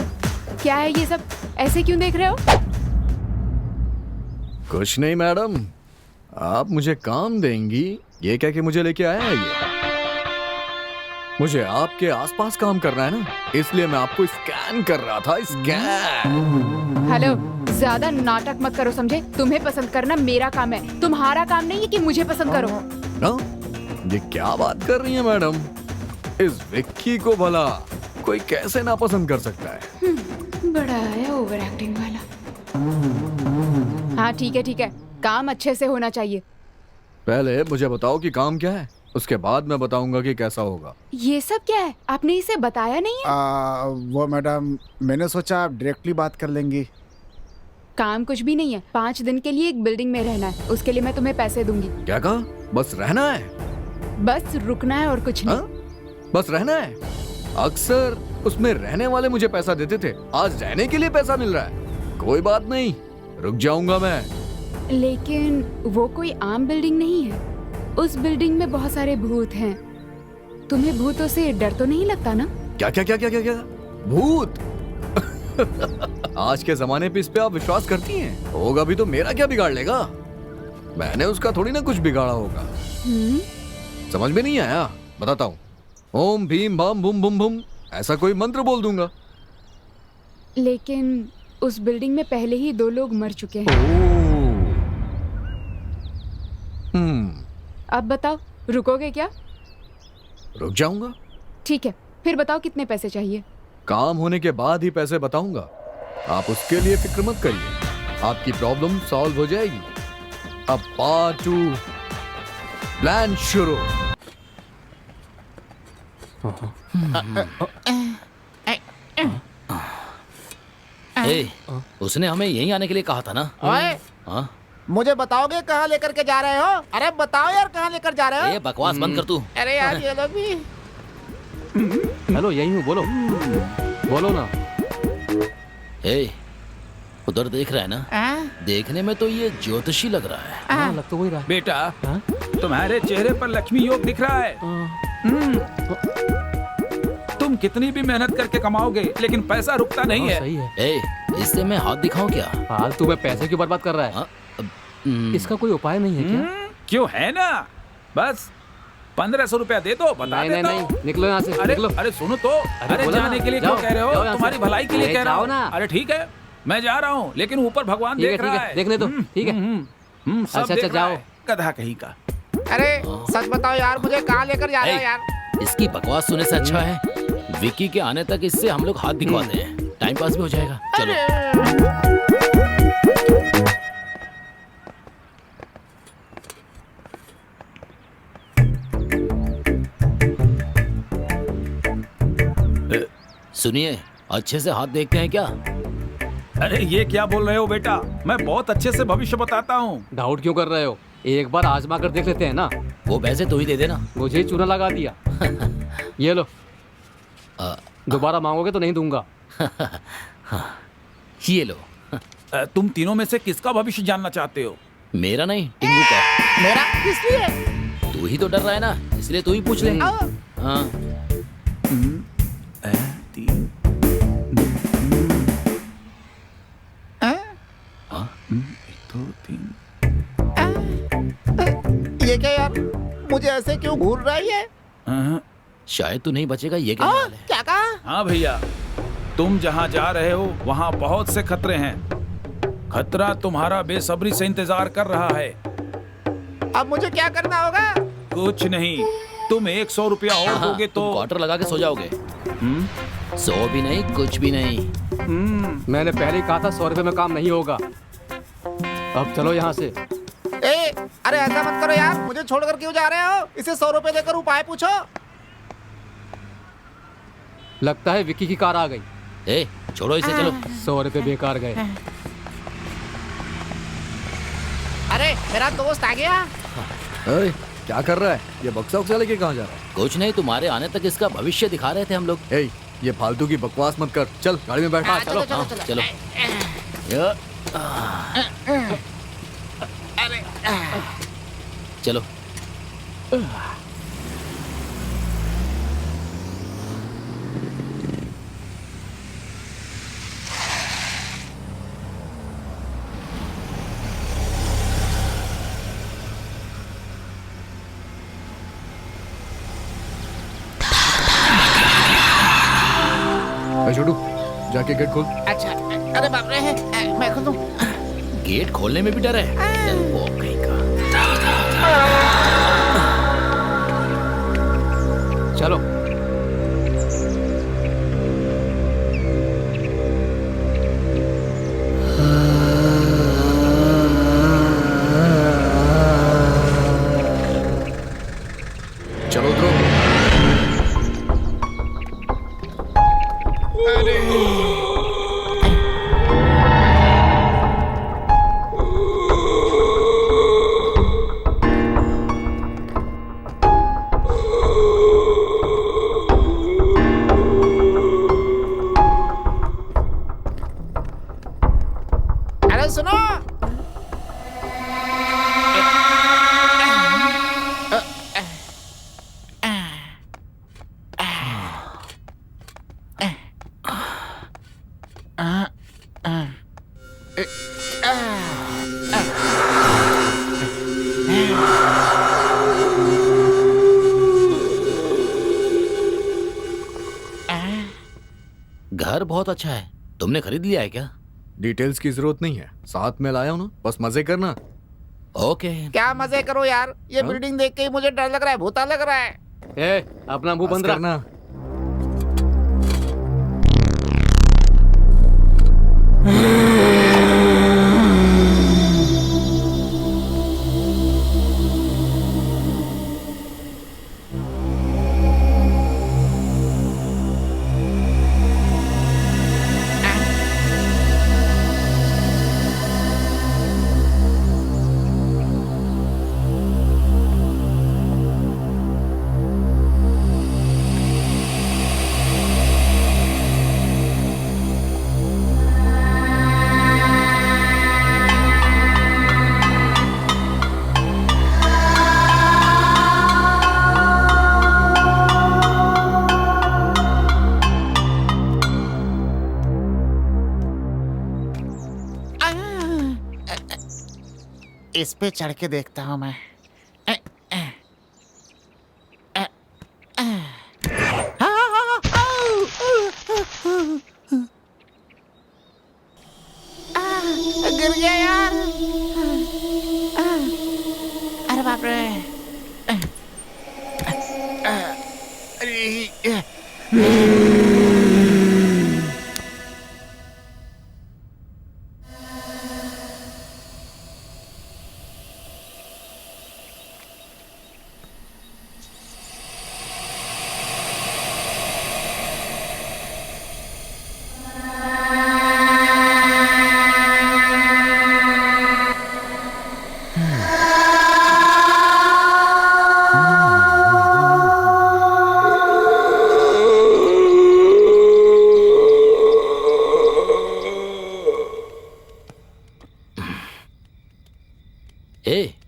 Speaker 4: क्या है ये सब? ऐसे क्यों देख रहे हो?
Speaker 7: कुछ नहीं मैडम, आप मुझे काम देंगी ये क्या कि मुझे लेके आया है ये? मुझे आपके आसपास काम करना है ना, इसलिए मैं आपको स्कैन कर रहा था। स्कैन।
Speaker 4: हेलो, ज्यादा नाटक मत करो, समझे? तुम्हें पसंद करना मेरा काम है, तुम्हारा काम नहीं है कि मुझे पसंद करो।
Speaker 7: हाँ? ये क्या बात कर रही है मैडम? इस विक्की को भला कोई कैसे नापसंद कर सकता है?
Speaker 4: बड़ा है ओवर एक्टिंग वाला। हाँ ठीक है ठीक है, काम अच्छे से होना चाहिए।
Speaker 7: पहले मुझे बताओ कि काम क्या है, उसके बाद मैं बताऊंगा कि कैसा होगा।
Speaker 4: ये सब क्या है? आपने इसे बताया नहीं है?
Speaker 5: वो मैडम, मैंने सोचा आप डायरेक्टली बात कर लेंगी।
Speaker 4: काम कुछ भी नहीं है। 5 दिन के लिए एक बिल्डिंग में रहना है, उसके लिए मैं तुम्हें पैसे दूंगी।
Speaker 7: क्या कहा? बस रहना है?
Speaker 4: बस रुकना है और कुछ नहीं।
Speaker 7: हाँ? बस रहना है? अक्सर उसमें रहने वाले मुझे पैसा देते थे, आज रहने के लिए पैसा मिल रहा है। कोई बात नहीं, रुक जाऊंगा मैं।
Speaker 4: लेकिन वो कोई आम बिल्डिंग नहीं है। उस बिल्डिंग में बहुत सारे भूत हैं। तुम्हें भूतों से डर तो नहीं लगता ना?
Speaker 7: क्या क्या क्या क्या क्या क्या? भूत? आज के जमाने पे इस पे आप विश्वास करती हैं? होगा भी तो मेरा क्या बिगाड़ लेगा? मैंने उसका थोड़ी ना कुछ बिगाड़ा होगा। समझ में नहीं आया? बताता हूँ। ओम भीम बाम बुम बुम बुम, ऐसा कोई मंत्र बोल दूंगा।
Speaker 4: लेकिन उस बिल्डिंग में पहले ही 2 लोग मर चुके हैं। अब बताओ, रुकोगे क्या?
Speaker 7: रुक जाऊंगा।
Speaker 4: ठीक है, फिर बताओ कितने पैसे चाहिए?
Speaker 7: काम होने के बाद ही पैसे बताऊंगा, आप उसके लिए फिक्र मत करिए, आपकी प्रॉब्लम सॉल्व हो जाएगी। अब पार्ट 2 प्लान शुरू।
Speaker 1: ए, उसने हमें यहीं आने के लिए कहा था ना?
Speaker 8: ओए,
Speaker 1: हाँ?
Speaker 8: मुझे बताओगे कहाँ लेकर के जा रहे हो? अरे बताओ यार, कहाँ लेकर जा रहे
Speaker 1: ए,
Speaker 8: हो?
Speaker 1: बकवास बंद कर तू।
Speaker 8: अरे यार ये लोग भी।
Speaker 3: हेलो, यही हूँ, बोलो बोलो ना।
Speaker 1: ए, उधर देख रहा है ना? देखने में तो ये ज्योतिषी लग रहा है।
Speaker 3: हाँ, लग तो वही रहा है।
Speaker 6: बेटा, तुम्हारे चेहरे पर लक्ष्मी योग दिख रहा है। तुम तुम कितनी भी मेहनत करके कमाओगे लेकिन पैसा रुकता नहीं है।
Speaker 3: सही है।
Speaker 1: ए, इससे मैं हाथ दिखाऊं क्या?
Speaker 3: फालतू में पैसे क्यों बर्बाद कर रहा है?
Speaker 1: हाँ,
Speaker 3: इसका कोई उपाय नहीं है क्या?
Speaker 6: क्यों, है ना, बस 1500 रुपया दे दो, बता
Speaker 3: नहीं
Speaker 6: देता
Speaker 3: नहीं
Speaker 6: हूँ।
Speaker 3: नहीं, निकलो यहाँ से,
Speaker 6: अरे
Speaker 3: निकलो।
Speaker 6: अरे सुनो तो, अरे
Speaker 3: बोला
Speaker 6: जाने
Speaker 3: ना,
Speaker 6: के लिए
Speaker 3: जाओ,
Speaker 6: क्यों कह रहे हो?
Speaker 3: जाओ यहाँ
Speaker 6: तुम्हारी
Speaker 3: से।
Speaker 6: भलाई के लिए
Speaker 3: अरे
Speaker 6: कह रहा
Speaker 3: जाओ
Speaker 6: हूँ
Speaker 3: ना।
Speaker 6: अरे ठीक है, मैं जा रहा हूँ, लेकिन ऊपर भगवान
Speaker 3: ठीक है,
Speaker 6: देख
Speaker 3: ठीक
Speaker 6: रहा
Speaker 3: है,
Speaker 6: है।
Speaker 3: देखने दो, ठीक है।
Speaker 6: सब
Speaker 3: अच्छा,
Speaker 6: देख रहा
Speaker 3: जाओ।
Speaker 6: है, गधा कहीं का।
Speaker 8: अरे सच बताओ यार, मुझे कहाँ लेकर जा रहे हो
Speaker 1: ए,
Speaker 8: यार?
Speaker 1: इसकी बकवास सुनने से अच्छा है विकी के आने तक इससे हम लोग हाथ दिखवाते हैं, टाइम पास भी हो जाएगा। चलो। सुनिए, अच्छे से हाथ देखते हैं क्या?
Speaker 6: अरे ये क्या बोल रहे हो बेटा, मैं बहुत अच्छे से भविष्य बताता हूँ।
Speaker 3: डाउट क्यों कर रहे हो? एक बार आजमा कर देख लेते हैं ना।
Speaker 1: वो पैसे तू ही दे देना।
Speaker 3: मुझे ही चूना लगा दिया। ये लो, दोबारा मांगोगे तो नहीं दूंगा।
Speaker 1: ये लो।
Speaker 6: तुम तीनों में से किसका भविष्य जानना चाहते हो?
Speaker 1: मेरा नहीं, टिंगू का।
Speaker 8: मेरा किस लिए?
Speaker 1: तू ही तो डर रहा है ना, इसलिए तू ही पूछ ले। हाँ।
Speaker 8: ये क्या यार, मुझे ऐसे क्यों घूर रहा है ये?
Speaker 1: शायद तू नहीं बचेगा, ये क्या हाल है?
Speaker 8: क्या कहा?
Speaker 6: हाँ भैया, तुम जहाँ जा रहे हो वहाँ बहुत से खतरे हैं। खतरा तुम्हारा बेसब्री से इंतजार कर रहा है।
Speaker 8: अब मुझे क्या करना होगा?
Speaker 6: कुछ नहीं, तुम 100 रुपया और
Speaker 1: हाँ,
Speaker 6: दोगे
Speaker 1: तुम
Speaker 6: तो
Speaker 1: क्वार्टर लगा के सो जाओगे। 100 भी नहीं, कुछ भी नहीं।
Speaker 3: मैंने पहले ही कहा था 100 रुपए में काम नहीं होगा। अब चलो यहाँ से।
Speaker 8: ए, अरे ऐसा मत करो यार, मुझे छोड़कर क्यों जा रहे हो? इसे 100 रुपए देकर उपाय पूछो।
Speaker 3: लगता है विक्की की कार आ गई।
Speaker 1: ए, छोड़ो इसे, चलो।
Speaker 3: 100 रुपए बेकार गए।
Speaker 8: अरे मेरा दोस्त आ गया।
Speaker 7: अरे क्या कर रहा है ये? बक्सा उक्सा लेके कहाँ जा रहा है?
Speaker 1: कुछ नहीं, तुम्हारे आने तक इसका भविष्य दिखा रहे थे हम लोग।
Speaker 7: ए, ये फालतू की बकवास मत कर, चल गाड़ी में बैठ।
Speaker 8: चलो चलो
Speaker 1: हाँ,
Speaker 8: चलो।
Speaker 1: चलो। चलो।
Speaker 7: छोटू, जाके गेट खोल।
Speaker 8: अच्छा, अरे बाप रे, मैं खुद हूँ।
Speaker 1: गेट खोलने में भी डर है? डरपोक कहीं का।
Speaker 3: चलो।
Speaker 7: चलो ध्रुव।
Speaker 8: अरे सुनो,
Speaker 1: घर बहुत अच्छा है, तुमने खरीद लिया है क्या?
Speaker 7: डिटेल्स की जरूरत नहीं है, साथ में लाया हूँ ना, बस मजे करना।
Speaker 1: ओके।
Speaker 8: क्या मजे करो यार, ये बिल्डिंग देख के ही मुझे डर लग रहा है, भूता लग रहा है।
Speaker 3: ए, अपना मुंह
Speaker 7: बस
Speaker 3: बंद रख।
Speaker 7: करना।
Speaker 8: इस पे चढ़ के देखता हूँ मैं। गिर गया यार। अरे बाप रे।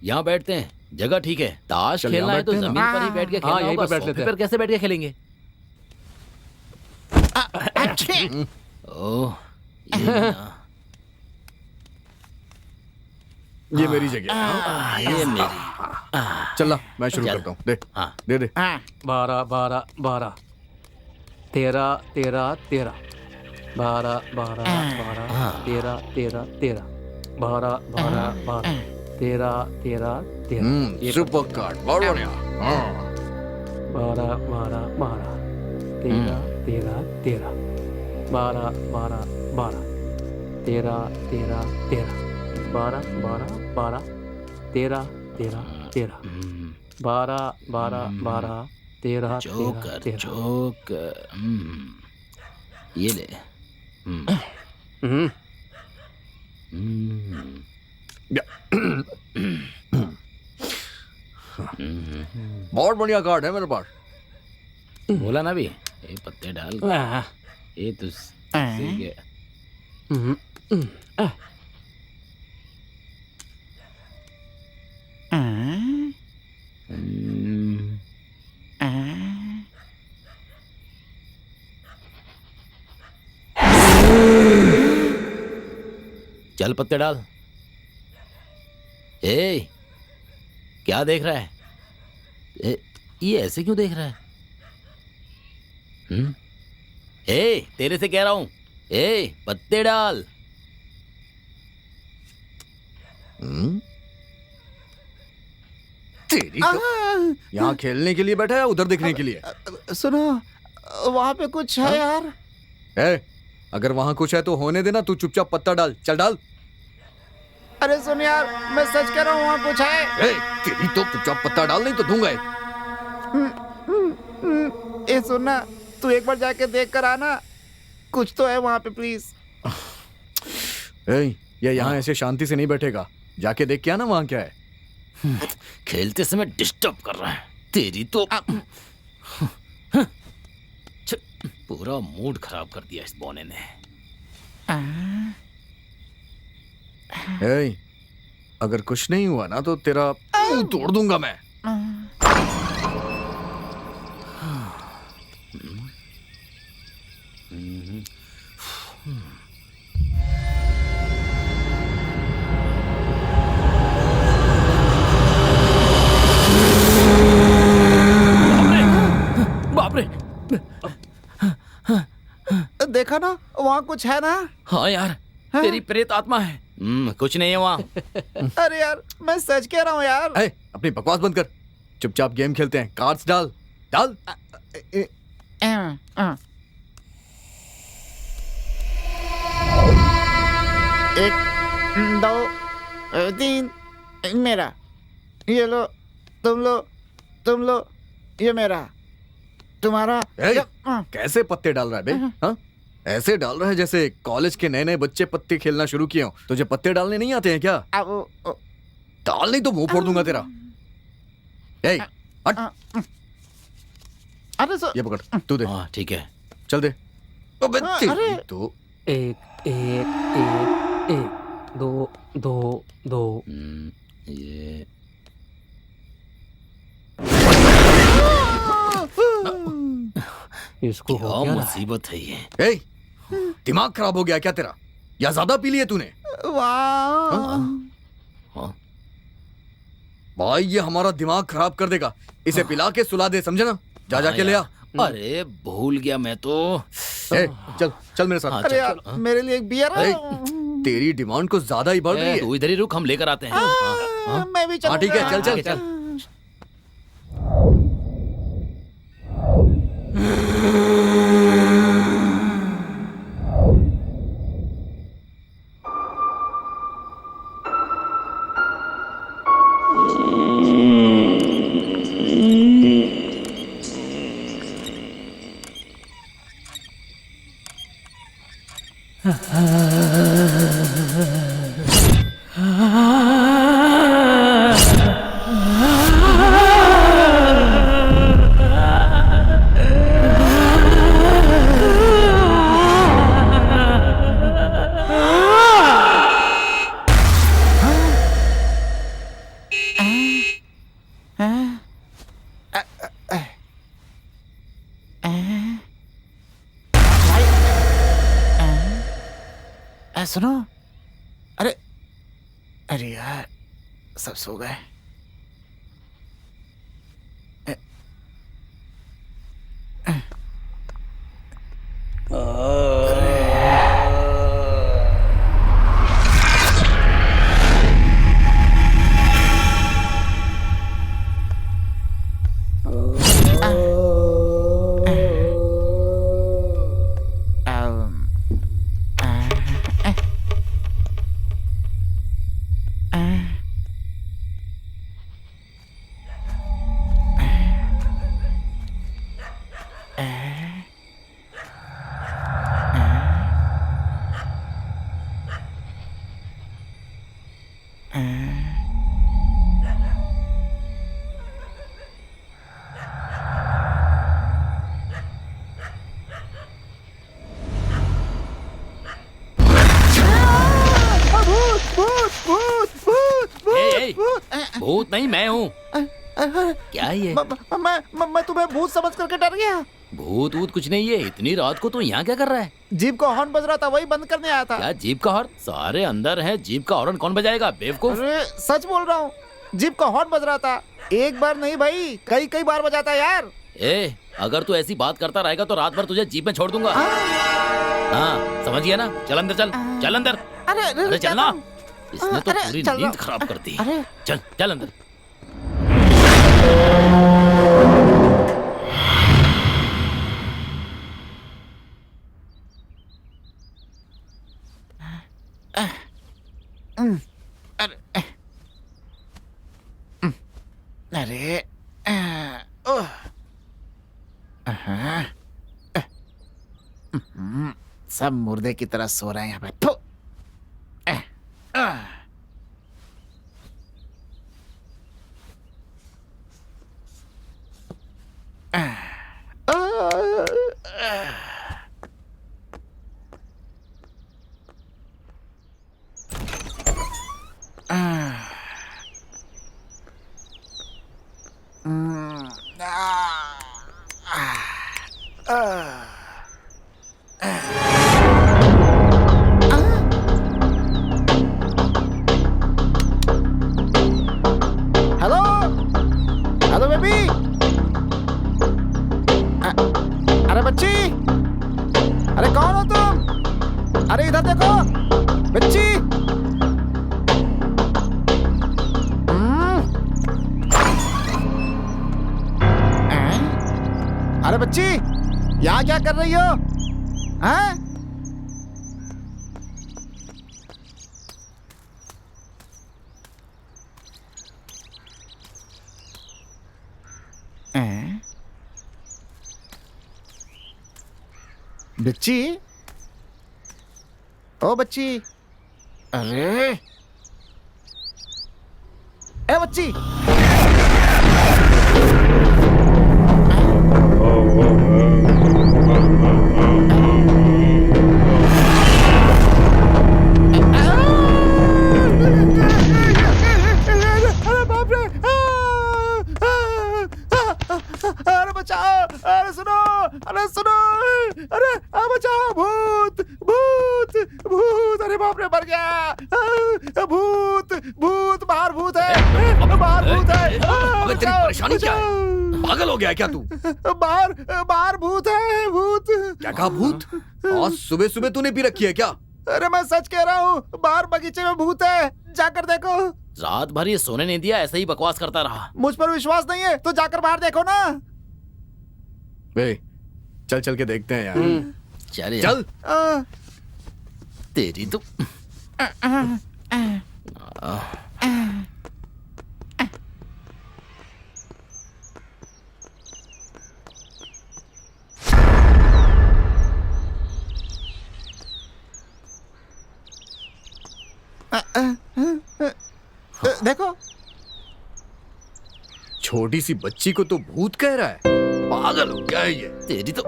Speaker 1: यहाँ बैठते हैं, जगह ठीक है। ताश
Speaker 7: चल,
Speaker 1: खेलना
Speaker 7: यहाँ
Speaker 1: है तो
Speaker 7: बैठते हैं
Speaker 1: जमीन पर ही बैठ के खेलना
Speaker 3: यहीं
Speaker 1: होगा।
Speaker 3: पर बैठ लेते
Speaker 1: सोफे
Speaker 3: हैं।
Speaker 1: पर कैसे बैठ के खेलेंगे? ओह,
Speaker 7: ये मेरी जगह।
Speaker 1: ये मेरी।
Speaker 7: चल मैं शुरू
Speaker 1: चल।
Speaker 7: करता हूँ। दे
Speaker 1: हाँ।
Speaker 7: दे दे।
Speaker 3: 12 12 12 13 13 13 12 12 12 13 13 13 12 12 12 13 13 13
Speaker 7: सुपर कार्ड, बहुत बढ़िया।
Speaker 3: 12 12 12 13 13 13 12 12 12 13 13 13 12 12 12 13 13 13 12 12 12 13
Speaker 1: जोकर
Speaker 3: 13
Speaker 1: जोकर। ये ले।
Speaker 3: हम्म
Speaker 7: बहुत बढ़िया कार्ड है मेरे पास।
Speaker 1: बोला ना भी, ये पत्ते डाल। ये तो सही है। चल पत्ते डाल। ए, क्या देख रहा है? ये ऐसे क्यों देख रहा है? ए, तेरे से कह रहा हूं। ए, पत्ते डाल।
Speaker 7: तेरी तो यहाँ खेलने के लिए बैठा है, उधर देखने के लिए?
Speaker 8: सुनो, वहाँ पे कुछ है यार।
Speaker 7: ए, अगर वहाँ कुछ है तो होने देना, तू चुपचाप पत्ता डाल। चल डाल।
Speaker 8: अरे सुन यार, मैं सच कह रहा हूँ, वहाँ कुछ है।
Speaker 7: ए, तेरी तो चुपचाप पत्ता डाल, नहीं तो दूंगा।
Speaker 8: ए सुनना, तू एक बार जाके देख कर आना, कुछ तो है वहाँ पे प्लीज।
Speaker 7: ए, ये यहाँ ऐसे शांति से नहीं बैठेगा, जाके देख के आना वहाँ क्या है।
Speaker 1: खेलते समय डिस्टर्ब कर रहा है। तेरी तो पूरा मूड खराब कर दिया इस बोने ने।
Speaker 7: ए, अगर कुछ नहीं हुआ ना तो तेरा मुंह तोड़ दूंगा मैं।
Speaker 1: बाप रे।
Speaker 8: देखा ना, वहाँ कुछ है ना।
Speaker 1: हाँ यार, तेरी प्रेत आत्मा है। कुछ नहीं है वहाँ।
Speaker 8: अरे यार, मैं सच कह रहा हूँ यार।
Speaker 7: ए, अपनी बकवास बंद कर, चुपचाप गेम खेलते हैं। कार्ड्स डाल डाल।
Speaker 8: 1 2 3 मेरा, ये लो, तुम लो, ये मेरा, तुम्हारा।
Speaker 7: ए, कैसे पत्ते डाल रहा है बे? हाँ? ऐसे डाल रहा है जैसे कॉलेज के नए नए बच्चे पत्ते खेलना शुरू किए हो। तुझे पत्ते डालने नहीं आते हैं क्या? डाल नहीं तो मुंह फोड़ दूंगा तेरा। ए, हट।
Speaker 8: अरे
Speaker 7: ये पकड़, तू दे।
Speaker 1: हाँ ठीक है,
Speaker 7: चल दे। अबे तेरी
Speaker 8: अरे।
Speaker 7: तो
Speaker 3: 1 1 1 1 2 2 2
Speaker 1: ये
Speaker 3: इसको हो
Speaker 1: क्या
Speaker 3: गया ना।
Speaker 1: मुसीबत है ये।
Speaker 7: ए, दिमाग खराब हो गया क्या तेरा? या ज्यादा पी लिए तूने?
Speaker 8: वाह।
Speaker 1: हाँ,
Speaker 7: भाई ये हमारा दिमाग खराब कर देगा। इसे पिला के सुला दे, समझे ना? जा जाके ले आ।
Speaker 1: अरे भूल गया मैं तो।
Speaker 7: ए, चल चल मेरे साथ।
Speaker 1: हाँ,
Speaker 8: अरे
Speaker 1: चल,
Speaker 8: यार,
Speaker 1: चल,
Speaker 8: मेरे लिए एक बियर
Speaker 7: ए, तेरी डिमांड कुछ ज्यादा ही बढ़ रही है।
Speaker 1: तू इधर ही रुक, हम लेकर आते हैं। हाँ,
Speaker 8: मैं भी
Speaker 7: हाँ ठीक है, चल
Speaker 8: चलूंगा।
Speaker 7: चल चल।
Speaker 8: सुनो, अरे अरे यार, सब सो गए।
Speaker 1: भूत नहीं, मैं हूँ। क्या है ये?
Speaker 8: मैं तुम्हें भूत समझ करके डर गया।
Speaker 1: भूत वूत कुछ नहीं है। इतनी रात को तू यहाँ क्या कर रहा है?
Speaker 8: जीप का हॉर्न बज रहा था, वही बंद करने आया था।
Speaker 1: क्या जीप का हॉर्न? सारे अंदर है, जीप का हॉर्न कौन बजाएगा बेवकूफ?
Speaker 8: अरे सच बोल रहा हूँ, जीप का हॉर्न बज रहा था। एक बार नहीं भाई, कई कई बार बजाता है यार।
Speaker 1: ए, अगर तू ऐसी बात करता रहेगा तो रात भर तुझे जीप में छोड़ दूंगा। हाँ समझ गया ना? चल अंदर, चल चल अंदर। अरे चल ना, इसने तो पूरी नींद खराब कर दी। चल चल अंदर।
Speaker 8: अरे सब मुर्दे की तरह सो रहे हैं यहाँ पे। Hello hello baby. अरे बच्ची, अरे कौन हो तुम? अरे इधर देखो बच्ची। अरे बच्ची, यहाँ क्या कर रही हो? हैं? बच्ची, ओ बच्ची, अरे ए बच्ची। अरे बाप रे, अरे बचाओ, अरे सुनो, अरे सुनो, अरे बचाओ, भूत भूत भूत, अरे बाप रे मर गया, भूत
Speaker 5: भूत बाहर भूत है, बाहर भूत है।
Speaker 7: अबे तेरी परेशानी क्या है? पागल हो गया है क्या तू?
Speaker 5: बाहर बाहर भूत है, भूत।
Speaker 7: क्या कहा भूत? आज सुबह सुबह तूने पी रखी है क्या?
Speaker 5: अरे मैं सच कह रहा हूँ, बाहर बगीचे में भूत है, जाकर देखो।
Speaker 1: रात भर ये सोने नहीं दिया, ऐसे ही बकवास करता रहा।
Speaker 5: मुझ पर विश्वास नहीं है तो जाकर बाहर देखो ना।
Speaker 7: बे चल चल के देखते हैं यार।
Speaker 1: चल
Speaker 7: चल।
Speaker 1: तेरी तो
Speaker 5: देखो।
Speaker 7: छोटी सी बच्ची को तो भूत कह रहा है, पागल हो गया है ये।
Speaker 1: तेरी तो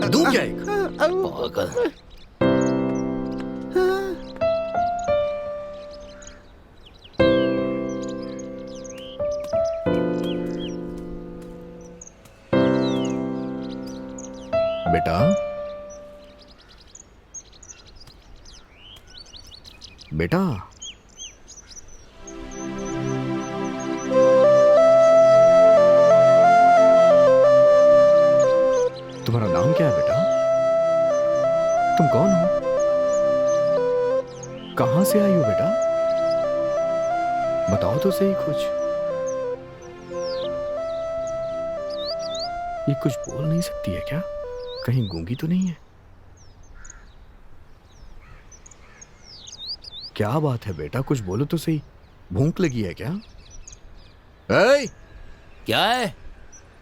Speaker 7: दूं क्या एक?
Speaker 1: पागल।
Speaker 7: बेटा बेटा तुम्हारा नाम क्या है बेटा? तुम कौन हो? कहां से आई हो बेटा? बताओ तो सही कुछ। ये कुछ बोल नहीं सकती है क्या? कहीं गूंगी तो नहीं है? क्या बात है बेटा, कुछ बोलो तो सही। भूख लगी है क्या? ए,
Speaker 1: क्या है?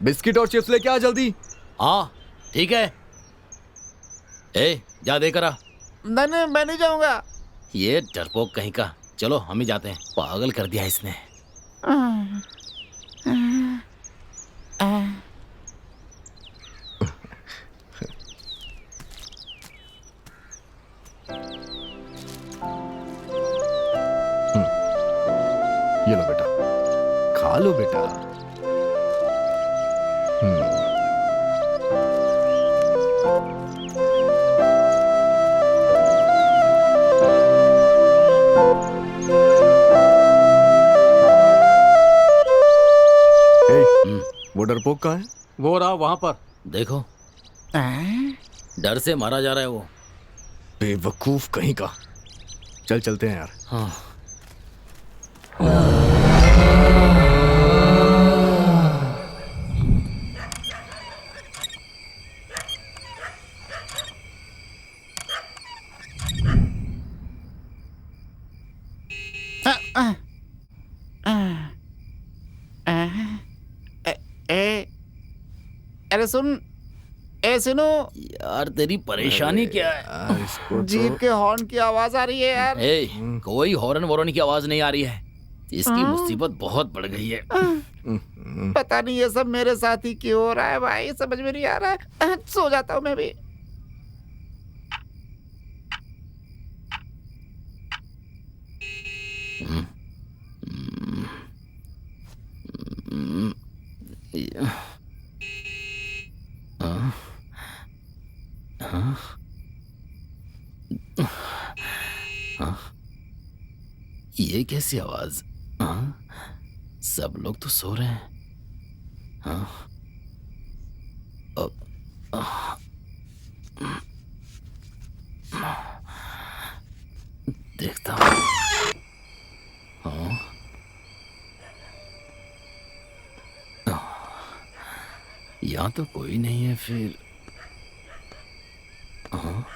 Speaker 7: बिस्किट और चिप्स लेके आ जल्दी।
Speaker 1: हाँ ठीक है। ए जा देकर आ।
Speaker 5: नहीं मैं नहीं जाऊंगा।
Speaker 1: ये डरपोक कहीं का। चलो हम ही जाते हैं, पागल कर दिया इसने।
Speaker 7: ये लो बेटा, खा लो बेटा। वो डरपोक कहाँ है?
Speaker 3: वो रहा वहां पर।
Speaker 1: देखो डर से मारा जा रहा है वो।
Speaker 7: बेवकूफ कहीं का। चल चलते हैं यार।
Speaker 1: हाँ
Speaker 8: अरे सुन, ए सुनो
Speaker 1: यार, तेरी परेशानी क्या है?
Speaker 7: यार, इसको तो-
Speaker 8: जीप के हॉर्न की आवाज आ रही है यार।
Speaker 1: ए, कोई हॉर्न वॉर्न की आवाज नहीं आ रही है। इसकी मुसीबत बहुत बढ़ गई है।
Speaker 8: पता नहीं ये सब मेरे साथ ही क्यों हो रहा है भाई, समझ में नहीं आ रहा है। सो जाता हूँ मैं भी।
Speaker 1: ये कैसी आवाज? हाँ? सब लोग तो सो रहे हैं। हाँ? देखता हूँ। हाँ? यहाँ तो कोई नहीं है फिर। हाँ?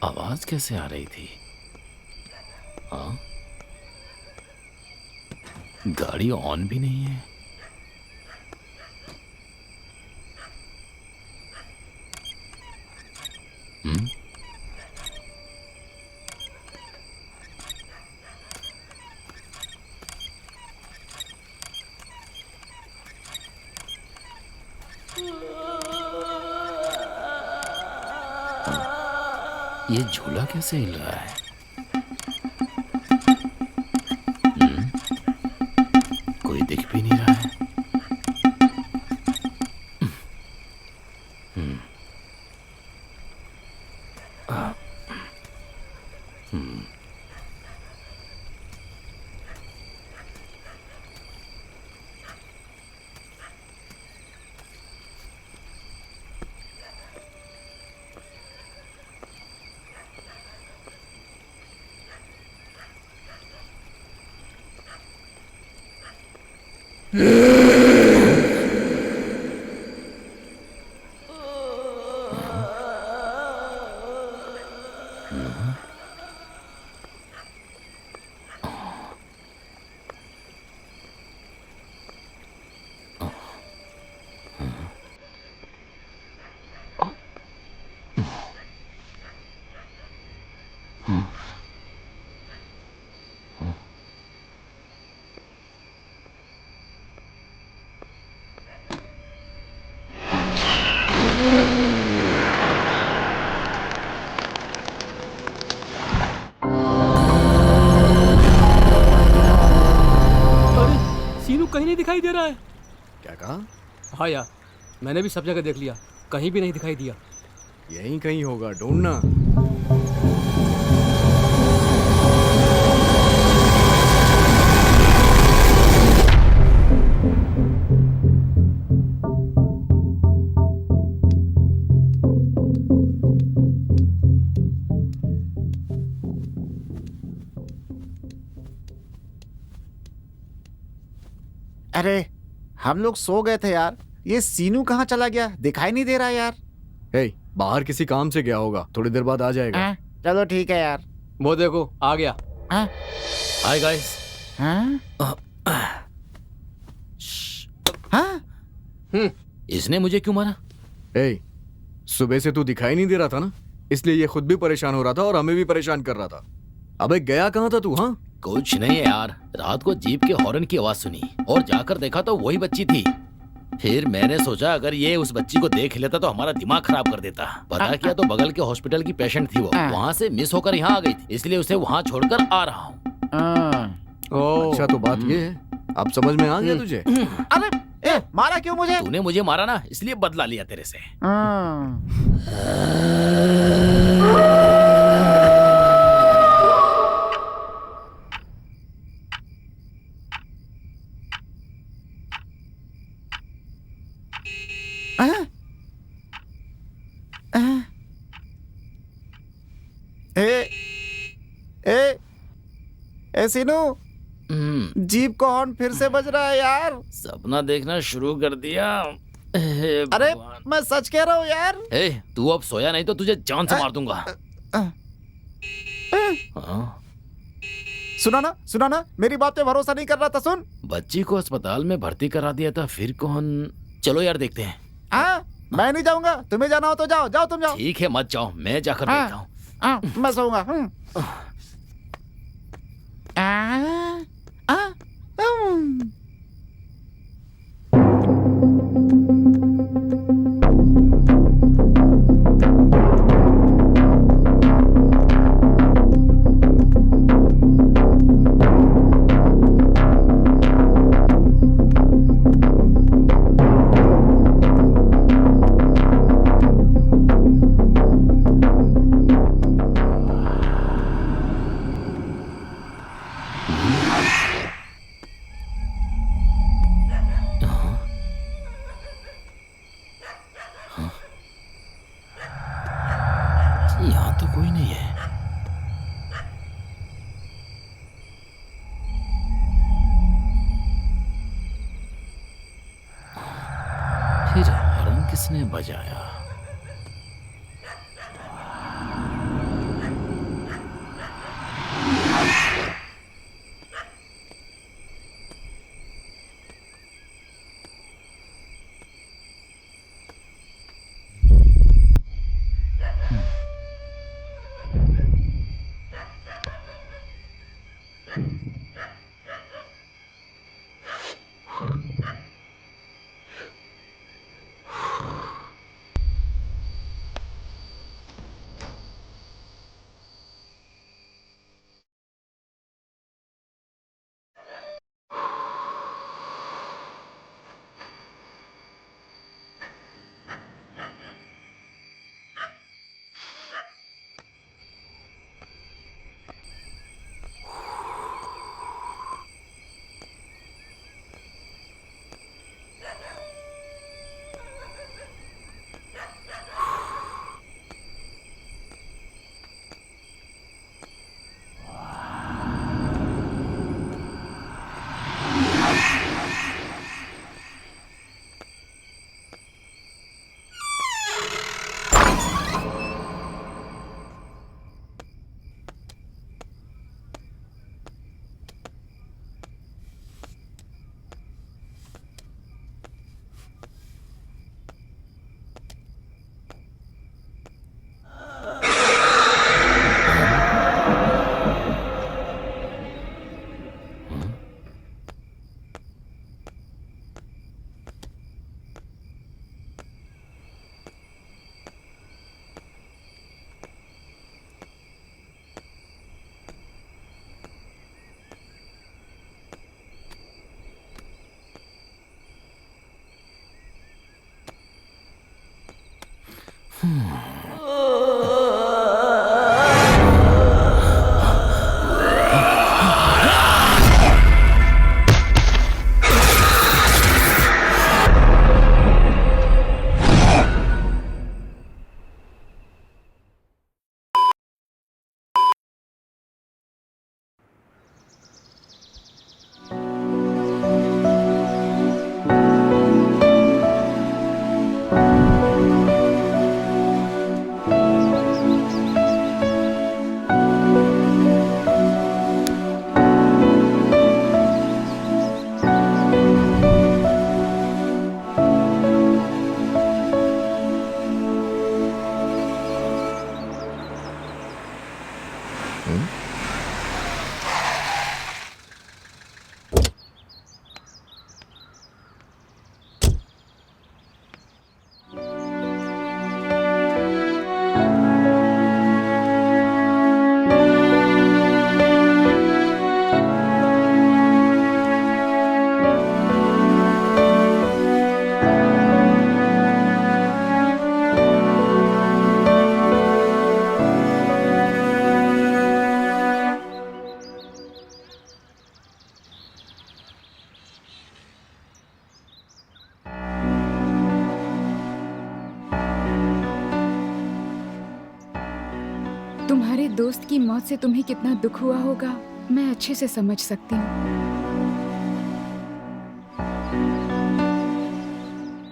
Speaker 1: आवाज कैसे आ रही थी? हाँ? गाड़ी ऑन भी नहीं है। ये झूला कैसे हिल रहा है?
Speaker 3: अरे सीनू कहीं नहीं दिखाई दे रहा है।
Speaker 7: क्या कहा?
Speaker 3: हाँ यार, मैंने भी सब जगह देख लिया, कहीं भी नहीं दिखाई दिया।
Speaker 7: यहीं कहीं होगा, ढूंढना।
Speaker 8: अरे हम लोग सो गए थे यार, ये सीनू कहाँ चला गया, दिखाई नहीं दे रहा यार।
Speaker 7: हे, बाहर किसी काम से गया होगा, थोड़ी देर बाद आ जाएगा।
Speaker 8: हाँ, चलो ठीक है यार।
Speaker 3: वो देखो आ गया।
Speaker 8: हाँ?
Speaker 1: Hi guys.
Speaker 8: हाँ? हाँ?
Speaker 1: इसने मुझे क्यों मारा?
Speaker 7: हे, सुबह से तू दिखाई नहीं दे रहा था ना, इसलिए ये खुद भी परेशान हो रहा था और हमें भी परेशान कर रहा था। अबे गया कहाँ था तू? हाँ,
Speaker 1: कुछ नहीं है यार, रात को जीप के हॉर्न की आवाज सुनी और जाकर देखा तो वही बच्ची थी। फिर मैंने सोचा अगर ये उस बच्ची को देख लेता तो हमारा दिमाग खराब कर देता। पता किया तो बगल के हॉस्पिटल की पेशेंट थी वो, वहाँ से मिस होकर यहाँ आ गई थी, इसलिए उसे वहाँ छोड़कर आ रहा हूँ।
Speaker 7: अच्छा तो बात ये है, अब समझ में आ गया तुझे?
Speaker 8: अरे मारा क्यों मुझे?
Speaker 1: तूने मुझे मारा ना, इसलिए बदला लिया तेरे से।
Speaker 8: ए सीनू, जीप का हॉर्न फिर से बज रहा है यार।
Speaker 1: सपना देखना शुरू कर दिया।
Speaker 8: अरे मैं सच कह रहा हूँ यार।
Speaker 1: तू अब सोया नहीं तो तुझे जान से मार दूंगा।
Speaker 8: सुना ना, मेरी बात पे भरोसा नहीं कर रहा था। सुन,
Speaker 1: बच्ची को अस्पताल में भर्ती करा दिया था, फिर कौन? चलो यार देखते हैं।
Speaker 8: मैं नहीं जाऊंगा, तुम्हें जाना हो तो जाओ, जाओ तुम जाओ।
Speaker 1: ठीक है मत जाओ, मैं जाकर देखता हूँ।
Speaker 8: मैं सोऊंगा।
Speaker 1: यहाँ तो कोई नहीं है। फिर हॉर्न किसने बजाया?
Speaker 4: दोस्त की मौत से तुम्हें कितना दुख हुआ होगा मैं अच्छे से समझ सकती हूँ।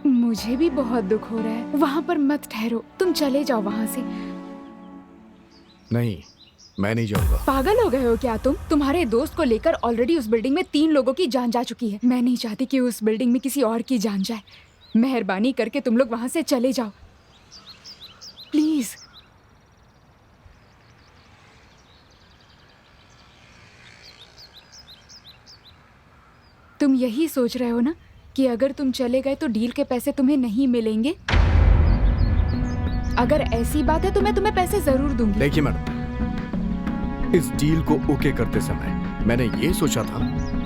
Speaker 4: मुझे भी बहुत दुख हो रहा है। वहाँ पर मत ठहरो, तुम चले जाओ वहाँ से।
Speaker 7: नहीं, मैं नहीं जाऊंगा।
Speaker 4: पागल हो गए हो क्या तुम? तुम्हारे दोस्त को लेकर ऑलरेडी उस बिल्डिंग में 3 लोगों की जान जा चुकी है। मैं नहीं चाहती कि उस बिल्डिंग में किसी और की जान जाए। मेहरबानी करके तुम लोग वहाँ से चले जाओ प्लीज। तुम यही सोच रहे हो ना कि अगर तुम चले गए तो डील के पैसे तुम्हें नहीं मिलेंगे? अगर ऐसी बात है तो मैं तुम्हें पैसे जरूर दूंगी।
Speaker 7: देखिए मैडम, इस डील को ओके करते समय मैंने ये सोचा था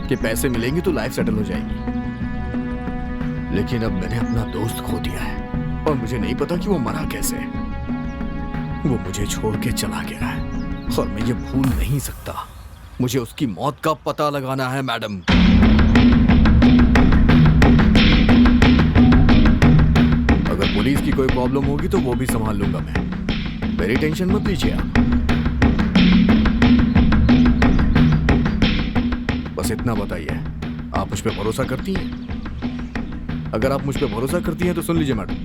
Speaker 7: कि पैसे मिलेंगे तो लाइफ सेटल हो जाएगी, लेकिन अब मैंने अपना दोस्त खो दिया है और मुझे नहीं पता कि वो मरा कैसे। वो मुझे छोड़ के चला गया है और मैं ये भूल नहीं सकता। मुझे उसकी मौत का पता लगाना है मैडम। अगर पुलिस की कोई प्रॉब्लम होगी तो वो भी संभाल लूंगा मैं। मेरी टेंशन मत लीजिए आप। बस इतना बताइए, आप मुझ पे भरोसा करती हैं? अगर आप मुझ पे भरोसा करती हैं तो सुन लीजिए मैडम,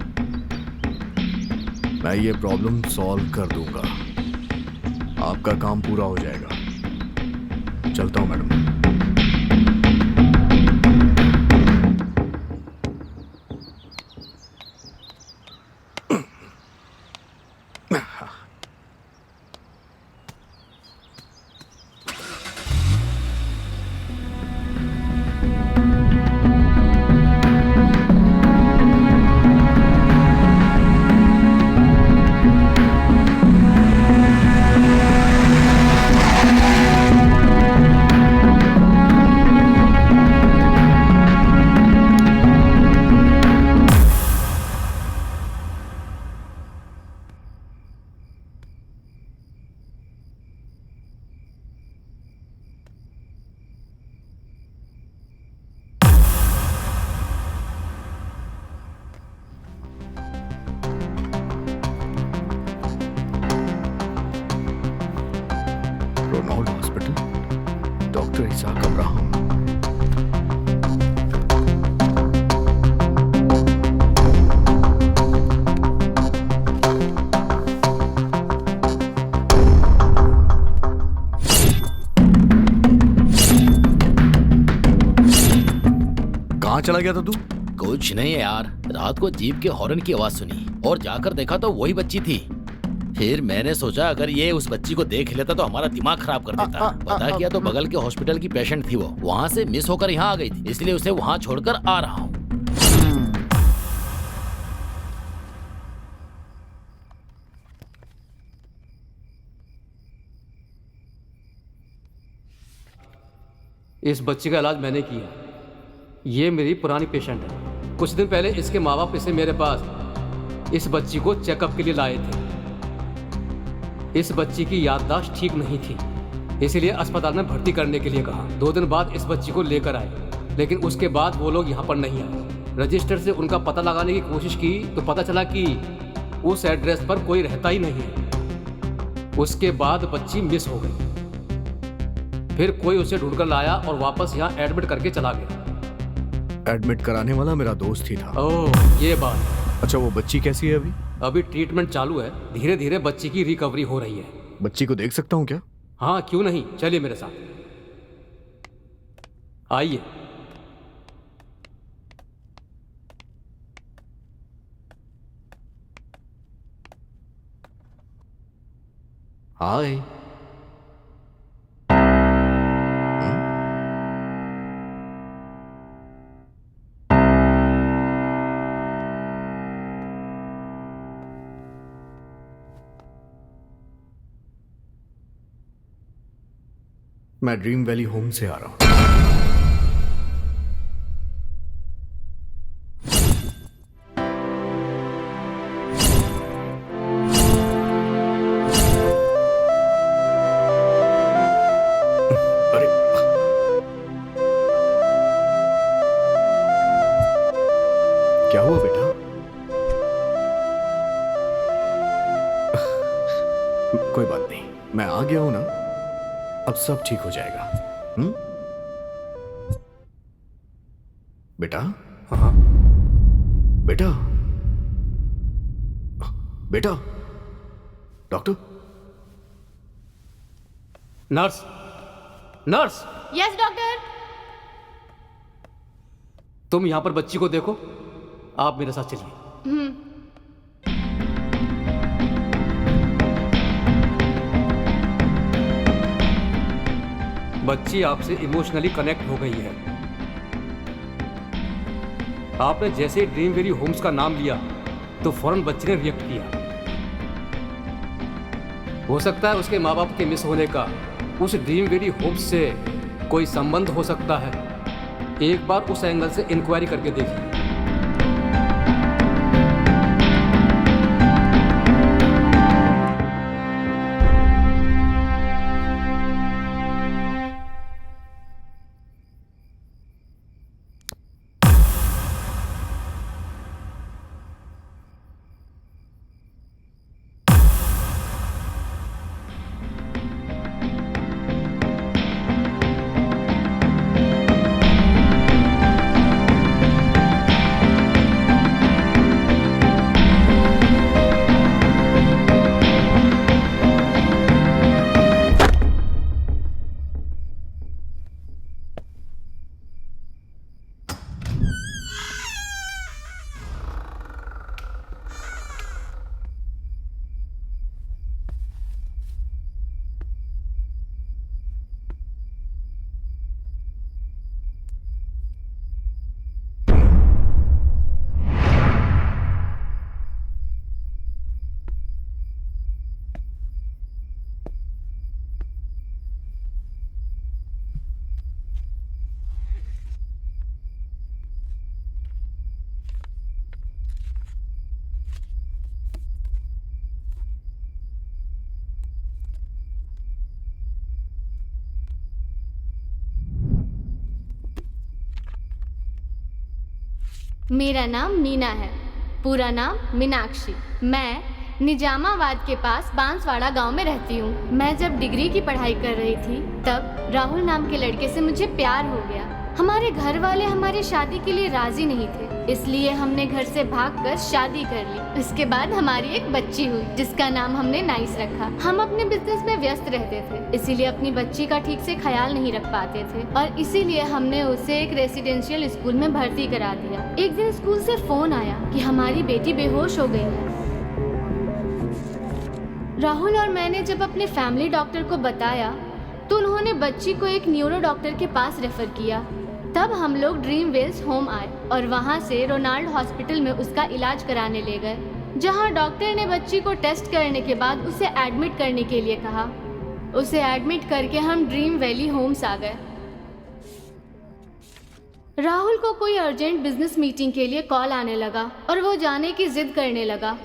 Speaker 7: मैं ये प्रॉब्लम सॉल्व कर दूंगा। आपका काम पूरा हो जाएगा। चलता हूं madam. Ronald hospital, doctor Isaac Abraham. कहाँ चला गया था तू?
Speaker 1: कुछ नहीं यार, रात को जीप के हॉर्न की आवाज सुनी और जाकर देखा तो वही बच्ची थी। फिर मैंने सोचा अगर ये उस बच्ची को देख लेता तो हमारा दिमाग खराब कर देता। पता किया तो बगल के हॉस्पिटल की पेशेंट थी। वो वहाँ से मिस होकर यहाँ आ गई थी, इसलिए उसे वहाँ छोड़कर आ रहा हूँ।
Speaker 3: इस बच्ची का इलाज मैंने किया। ये मेरी पुरानी पेशेंट है। कुछ दिन पहले इसके माँ बाप इसे मेरे पास इस बच्ची को चेकअप के लिए लाए थे। इस बच्ची की याददाश्त ठीक नहीं थी, इसीलिए अस्पताल में भर्ती करने के लिए कहा। 2 दिन बाद इस बच्ची को लेकर आए, लेकिन उसके बाद वो लोग यहाँ पर नहीं आए। रजिस्टर से उनका पता लगाने की कोशिश की तो पता चला कि उस एड्रेस पर कोई रहता ही नहीं है। उसके बाद बच्ची मिस हो गई। फिर कोई उसे ढूंढकर लाया और वापस यहाँ एडमिट करके चला गया।
Speaker 7: एडमिट कराने वाला मेरा दोस्त ही था।
Speaker 3: ओह, ये बात।
Speaker 7: अच्छा, वो बच्ची कैसी है अभी?
Speaker 3: अभी ट्रीटमेंट चालू है। धीरे धीरे बच्ची की रिकवरी हो रही है।
Speaker 7: बच्ची को देख सकता हूँ क्या?
Speaker 3: हाँ, क्यों नहीं, चलिए मेरे साथ, आइए।
Speaker 7: हाय। मैं ड्रीम वैली होम से आ रहा हूं। अरे, क्या हुआ बेटा? कोई बात नहीं। मैं आ गया हूं ना, अब सब ठीक हो जाएगा। बेटा,
Speaker 3: हाँ
Speaker 7: बेटा, बेटा, doctor.
Speaker 3: Nurse, nurse,
Speaker 2: yes doctor.
Speaker 3: तुम यहां पर बच्ची को देखो, आप मेरे साथ चलिए। बच्ची आपसे इमोशनली कनेक्ट हो गई है। आपने जैसे ही ड्रीम वेली होम्स का नाम लिया तो फौरन बच्ची ने रिएक्ट किया। हो सकता है उसके माँ बाप के मिस होने का उस ड्रीम वेली होम्स से कोई संबंध हो सकता है। एक बार उस एंगल से इंक्वायरी करके देखिए।
Speaker 2: मेरा नाम मीना है, पूरा नाम मीनाक्षी। मैं निजामाबाद के पास बांसवाड़ा गांव में रहती हूँ। मैं जब डिग्री की पढ़ाई कर रही थी तब राहुल नाम के लड़के से मुझे प्यार हो गया। हमारे घर वाले हमारी शादी के लिए राजी नहीं थे, इसलिए हमने घर से भागकर शादी कर ली। इसके बाद हमारी एक बच्ची हुई जिसका नाम हमने नाइस रखा। हम अपने बिजनेस में व्यस्त रहते थे, इसीलिए अपनी बच्ची का ठीक से ख्याल नहीं रख पाते थे और इसीलिए हमने उसे एक रेसिडेंशियल स्कूल में भर्ती करा दिया। एक दिन स्कूल से फोन आया कि हमारी बेटी बेहोश हो गई है। राहुल और मैंने जब अपने फैमिली डॉक्टर को बताया तो उन्होंने बच्ची को एक न्यूरो डॉक्टर के पास रेफर किया। तब हम लोग ड्रीम वेल्स होम आए और वहाँ से रोनाल्ड हॉस्पिटल में उसका इलाज कराने ले गए, जहाँ डॉक्टर ने बच्ची को टेस्ट करने के बाद उसे एडमिट करने के लिए कहा। उसे एडमिट करके हम ड्रीम वैली होम्स आ गए। राहुल को कोई अर्जेंट बिजनेस मीटिंग के लिए कॉल आने लगा और वो जाने की जिद करने लगा।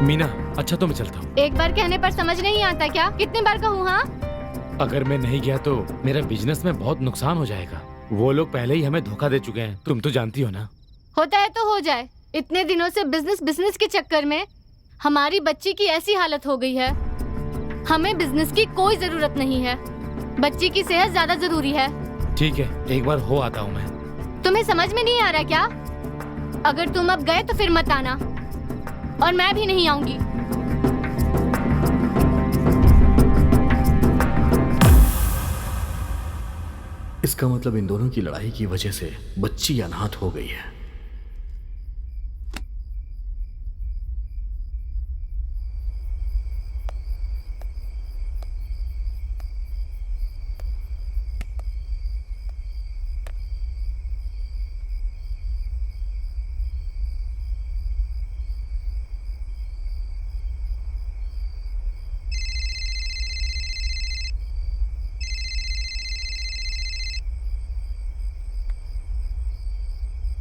Speaker 9: मीना, अच्छा तो मैं चलता हूँ।
Speaker 2: एक बार कहने पर समझ नहीं आता क्या? कितने बार कहूँ? हाँ,
Speaker 9: अगर मैं नहीं गया तो मेरा बिजनेस में बहुत नुकसान हो जाएगा। वो लोग पहले ही हमें धोखा दे चुके हैं, तुम तो जानती हो ना।
Speaker 2: होता है तो हो जाए। इतने दिनों से बिजनेस के चक्कर में हमारी बच्ची की ऐसी हालत हो गई है। हमें बिजनेस की कोई जरूरत नहीं है, बच्ची की सेहत ज्यादा जरूरी है।
Speaker 9: ठीक है, एक बार हो आता हूँ मैं।
Speaker 2: तुम्हें समझ में नहीं आ रहा क्या? अगर तुम अब गए तो फिर मत आना और मैं भी नहीं आऊंगी।
Speaker 7: इसका मतलब इन दोनों की लड़ाई की वजह से बच्ची अनाथ हो गई है।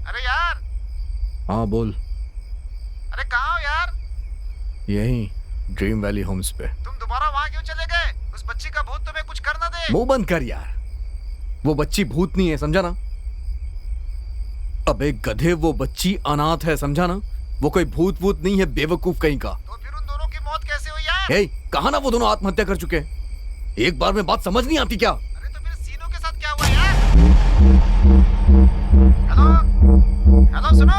Speaker 5: अरे यार,
Speaker 7: हाँ बोल।
Speaker 5: अरे कहाँ हो यार?
Speaker 7: यहीं ड्रीम वैली होम्स पे।
Speaker 5: तुम दोबारा वहाँ क्यों चले गए? उस बच्ची का भूत तुम्हें कुछ कर ना दे।
Speaker 7: मुंह बंद कर यार, वो बच्ची भूत नहीं है, समझा ना? अबे गधे, वो बच्ची अनाथ है, समझा ना? वो कोई भूत वूत नहीं है, बेवकूफ कहीं का।
Speaker 5: तो फिर उन दोनों की मौत कैसे हुई यार?
Speaker 7: ए, कहा ना वो दोनों आत्महत्या कर चुके हैं। एक बार में बात समझ नहीं आती क्या?
Speaker 5: अरे तो फिर सीनू के साथ क्या हुआ यार? हेलो हेलो, सुनो।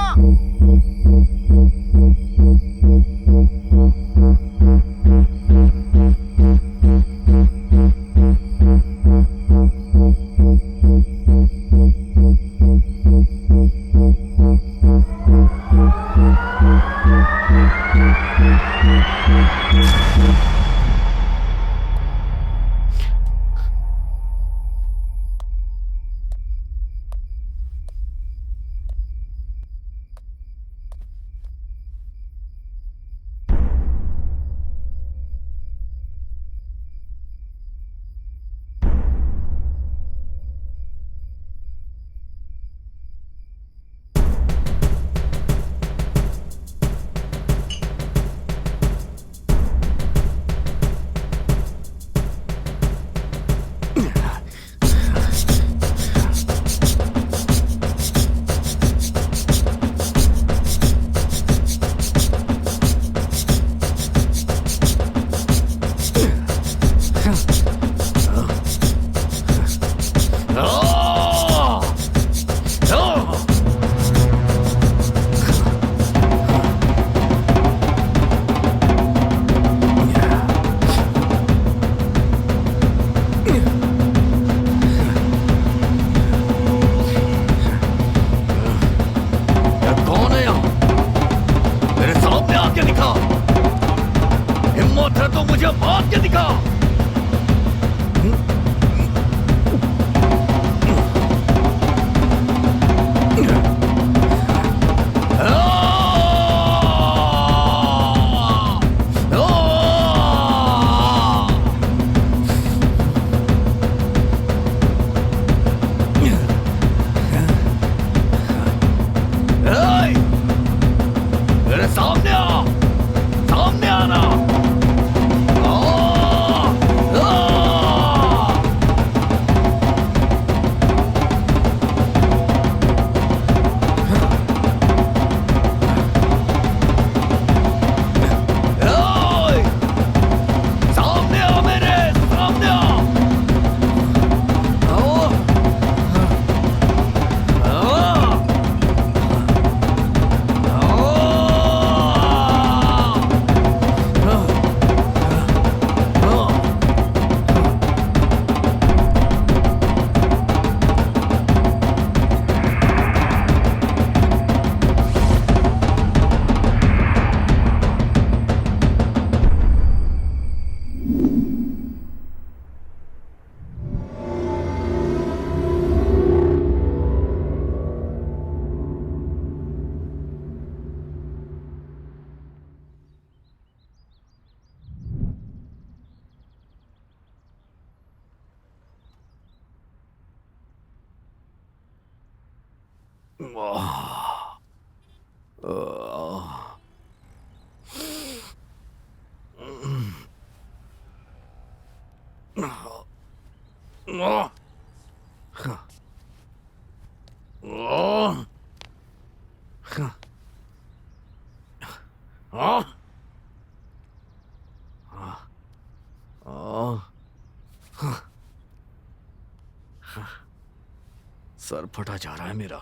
Speaker 7: सर फटा जा रहा है मेरा।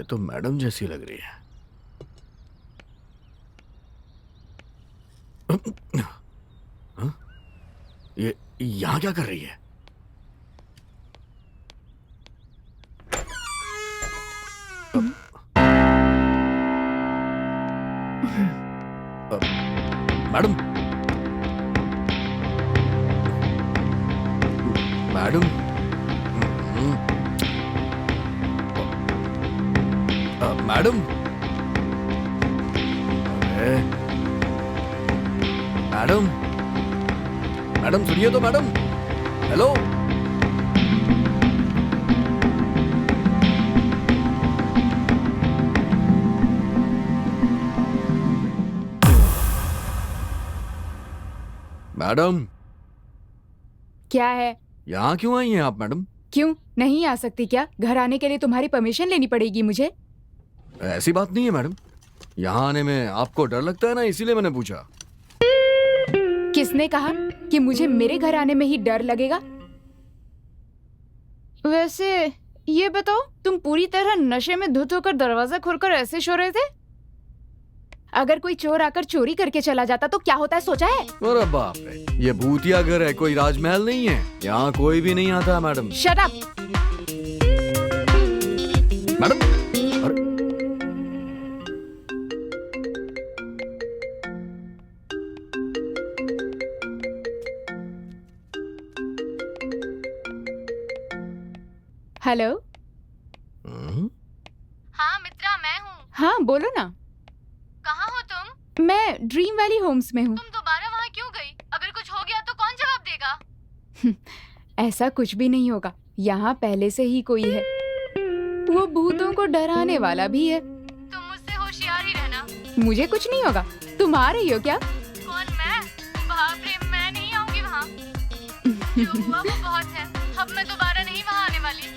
Speaker 7: तो मैडम जैसी लग रही है। हाँ? ये यहाँ क्या कर रही है? मैडम, मैडम, मैडम, अरे मैडम, मैडम सुनिए तो मैडम। हेलो, मैडम,
Speaker 4: क्या है?
Speaker 7: यहाँ क्यों आई हैं आप मैडम?
Speaker 4: क्यों नहीं आ सकती क्या? घर आने के लिए तुम्हारी परमिशन लेनी पड़ेगी मुझे।
Speaker 7: ऐसी बात नहीं है मैडम, यहाँ आने में आपको डर लगता है ना, इसीलिए मैंने पूछा।
Speaker 4: किसने कहा कि मुझे मेरे घर आने में ही डर लगेगा? वैसे ये बताओ, तुम पूरी तरह नशे में धुत होकर दरवाजा खोलकर ऐसे सो रहे थे? अगर कोई चोर आकर चोरी करके चला जाता तो क्या होता है, सोचा है?
Speaker 7: अरे बाप रे, ये भूतिया घर है, कोई राजमहल नहीं है। यहाँ कोई भी नहीं आता मैडम।
Speaker 4: Shut up.
Speaker 7: मैडम, अरे
Speaker 4: हेलो।
Speaker 2: हाँ मित्रा, मैं हूँ।
Speaker 4: हाँ बोलो ना।
Speaker 2: कहाँ हो तुम?
Speaker 4: मैं ड्रीम वैली होम्स में हूँ।
Speaker 2: तुम दोबारा वहाँ क्यों गई? अगर कुछ हो गया तो कौन जवाब देगा?
Speaker 4: ऐसा कुछ भी नहीं होगा, यहाँ पहले से ही कोई है। वो भूतों को डराने वाला भी है।
Speaker 2: तुम मुझसे होशियार ही रहना।
Speaker 4: मुझे कुछ नहीं होगा। तुम आ रही हो क्या?
Speaker 2: कौन, मैं? बाप रे, मैं नहीं आऊंगी वहाँ। जो हुआ वो बहुत है, अब मैं दोबारा नहीं वहाँ आने वाली।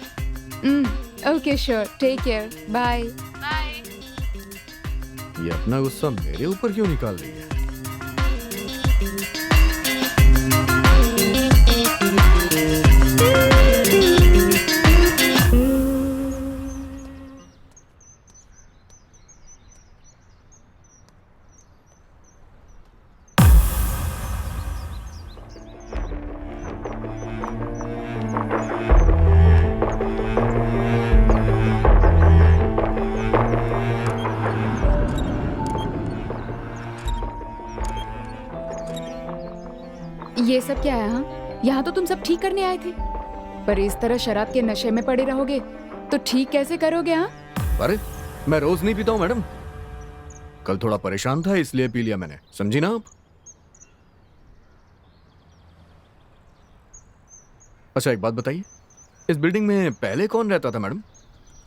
Speaker 4: Okay sure, take care, bye.
Speaker 2: Bye.
Speaker 7: ये अपना गुस्सा मेरे ऊपर क्यों निकाल रही है?
Speaker 4: ये सब क्या है? हाँ, यहाँ तो तुम सब ठीक करने आए थे, पर इस तरह शराब के नशे में पड़े रहोगे तो ठीक कैसे करोगे? हाँ,
Speaker 7: अरे मैं रोज नहीं पीता हूँ मैडम, कल थोड़ा परेशान था इसलिए पी लिया मैंने, समझी ना आप? अच्छा एक बात बताइए, इस बिल्डिंग में पहले कौन रहता था मैडम,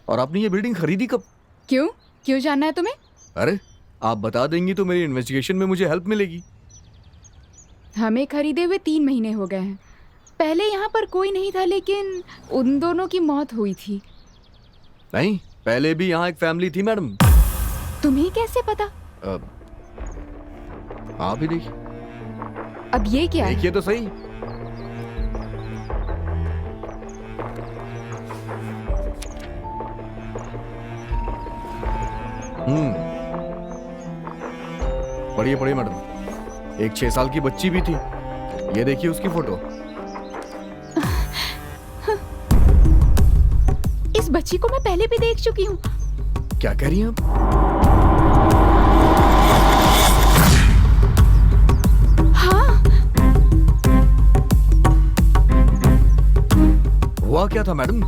Speaker 7: और आपने ये बिल्डिंग खरीदी कब?
Speaker 4: क्यों क्यों जानना है तुम्हें?
Speaker 7: अरे आप बता देंगी तो मेरी इन्वेस्टिगेशन में मुझे हेल्प मिलेगी।
Speaker 4: हमें खरीदे हुए 3 महीने हो गए हैं। पहले यहाँ पर कोई नहीं था, लेकिन उन दोनों की मौत हुई थी।
Speaker 7: नहीं, पहले भी यहाँ एक फैमिली थी मैडम।
Speaker 4: तुम्हें कैसे पता?
Speaker 7: आप ही देखिए।
Speaker 4: अब ये क्या है?
Speaker 7: देखिए तो सही। पढ़िए पढ़िए मैडम, एक 6 साल की बच्ची भी थी, ये देखिए उसकी फोटो।
Speaker 4: इस बच्ची को मैं पहले भी देख चुकी हूँ।
Speaker 7: क्या कह रही हैं आप?
Speaker 4: हाँ,
Speaker 7: हुआ क्या था मैडम?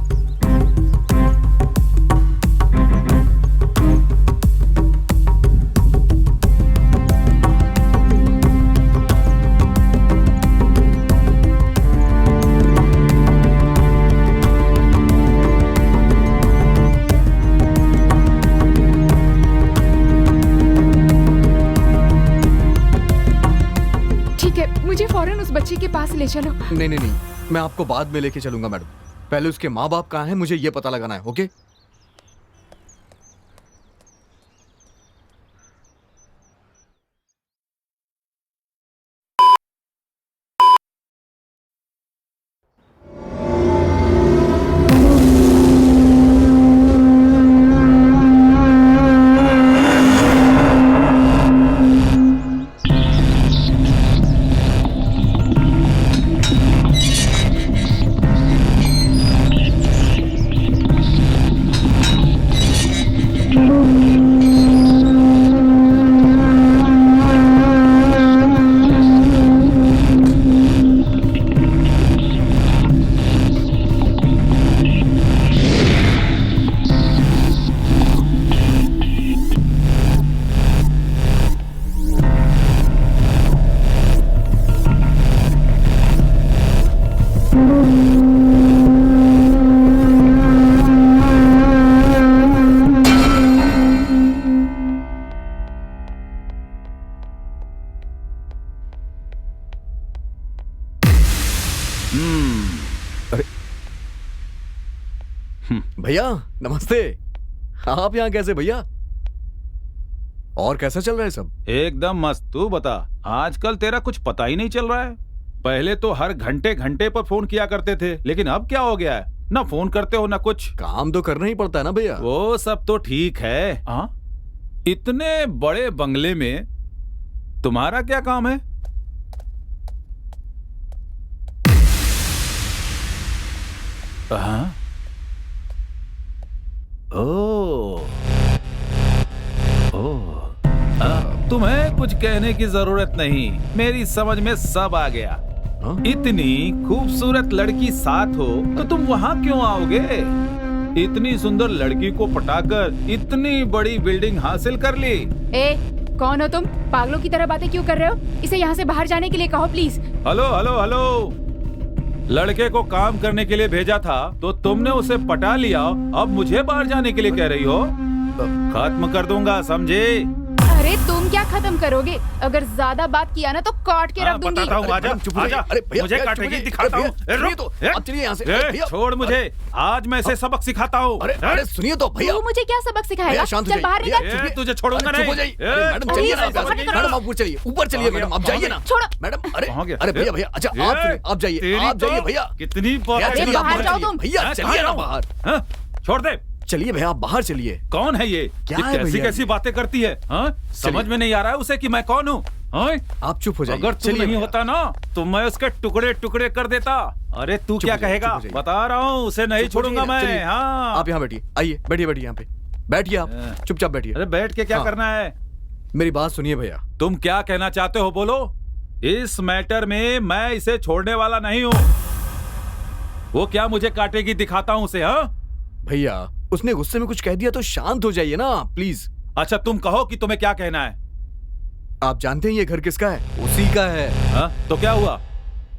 Speaker 4: मुझे फौरन उस बच्ची के पास ले चलो।
Speaker 7: नहीं नहीं नहीं, मैं आपको बाद में लेके चलूंगा मैडम, पहले उसके माँ बाप कहाँ हैं मुझे ये पता लगाना है। ओके? भैया नमस्ते। आप यहाँ कैसे भैया? और कैसा चल रहा है सब?
Speaker 6: एकदम मस्त। तू बता, आजकल तेरा कुछ पता ही नहीं चल रहा है। पहले तो हर घंटे घंटे पर फोन किया करते थे, लेकिन अब क्या हो गया है? ना फोन करते हो ना कुछ।
Speaker 7: काम तो करना ही पड़ता है ना भैया।
Speaker 6: वो सब तो ठीक है। हाँ, इतने बड़े बंगले में तुम्हारा क्या काम है? हाँ? ओ, तुम्हें कुछ कहने की जरूरत नहीं, मेरी समझ में सब आ गया।
Speaker 7: हाँ?
Speaker 6: इतनी खूबसूरत लड़की साथ हो तो तुम वहाँ क्यों आओगे? इतनी सुंदर लड़की को पटाकर इतनी बड़ी बिल्डिंग हासिल कर ली।
Speaker 4: ए, कौन हो तुम? पागलों की तरह बातें क्यों कर रहे हो? इसे यहाँ से बाहर जाने के लिए कहो प्लीज।
Speaker 6: हेलो हेलो हेलो, लड़के को काम करने के लिए भेजा था तो तुमने उसे पटा लिया, अब मुझे बाहर जाने के लिए कह रही हो? खत्म कर दूंगा, समझे?
Speaker 4: अरे तुम क्या खत्म करोगे? अगर ज्यादा बात किया ना तो काट के रख दूंगी।
Speaker 6: बताता हूँ, आजा, आजा।
Speaker 7: अरे भैया,
Speaker 6: मुझे
Speaker 7: भैया,
Speaker 6: काटेगी,
Speaker 7: चुप हो
Speaker 6: दिखाता
Speaker 7: जाइए।
Speaker 6: हूँ।
Speaker 7: अरे भैया,
Speaker 6: रुक,
Speaker 7: सुनिए तो, आप चलिए यहाँ से। अरे भैया,
Speaker 6: छोड़ मुझे, आज मैं इसे सबक सिखाता हूँ।
Speaker 7: अरे सुनिए तो भैया।
Speaker 4: तू मुझे क्या सबक सिखाएगा?
Speaker 7: भैया, शांत हो
Speaker 4: चल बाहर
Speaker 7: जाइए।
Speaker 4: निकल।
Speaker 6: तुझे छोड़ूंगा
Speaker 7: अरे, चुप हो
Speaker 6: नहीं।
Speaker 7: जाइए। अरे, मैडम चलिए ना, मैडम आप ऊपर चलिए, ऊपर चलिए मैडम, आप जाइए ना।
Speaker 4: छोड़ो।
Speaker 7: मैडम अरे
Speaker 6: कहाँ गया?
Speaker 7: अरे भैया भैया, अच्छा आप सुनिए, आप जाइए,
Speaker 6: तेरी
Speaker 7: आप जाइए
Speaker 6: तो
Speaker 7: भैया।
Speaker 6: कितनी
Speaker 7: भैया,
Speaker 6: बात-
Speaker 7: चलिए, आप
Speaker 4: बाहर
Speaker 7: बाहर
Speaker 4: जाओ
Speaker 7: चलिए।
Speaker 4: तुम।
Speaker 7: भैया चलिए ना बाहर।
Speaker 6: हाँ? छोड़ दे।
Speaker 7: चलिए भैया, आप बाहर चलिए।
Speaker 6: कौन है ये?
Speaker 7: क्या
Speaker 6: ये
Speaker 7: है
Speaker 6: कैसी
Speaker 7: भैया?
Speaker 6: कैसी बातें करती है? हाँ? समझ में नहीं आ रहा है उसे कि मैं कौन हूँ? हाँ?
Speaker 7: आप चुप हो जाइए।
Speaker 6: अगर तू
Speaker 7: चलिए
Speaker 6: नहीं
Speaker 7: भैया।
Speaker 6: होता ना तो मैं उसके टुकड़े टुकड़े कर देता। अरे तू क्या
Speaker 7: हो जाइए,
Speaker 6: कहेगा?
Speaker 7: चुप हो जाइए।
Speaker 6: बता रहा हूँ, उसे नहीं
Speaker 7: चुप हो
Speaker 6: छोड़ूंगा
Speaker 7: जाइए ना, चलिए।
Speaker 6: मैं। हाँ,
Speaker 7: आप यहाँ बैठिए, आइए बैठिए बैठिए यहाँ पे बैठिए, आप चुपचाप बैठिए।
Speaker 6: अरे बैठ के क्या
Speaker 7: हाँ।
Speaker 6: करना है?
Speaker 7: मेरी बात सुनिए भैया।
Speaker 6: तुम क्या कहना चाहते हो, बोलो। इस मैटर में मैं इसे छोड़ने वाला नहीं हूँ। वो क्या मुझे काटेगी, दिखाता हूँ उसे। हाँ
Speaker 7: भैया, उसने गुस्से में कुछ कह दिया तो शांत हो जाइए ना प्लीज।
Speaker 6: अच्छा, तुम कहो कि तुम्हें क्या कहना है।
Speaker 7: आप जानते हैं ये घर किसका है? उसी का है।
Speaker 6: हाँ? तो क्या हुआ?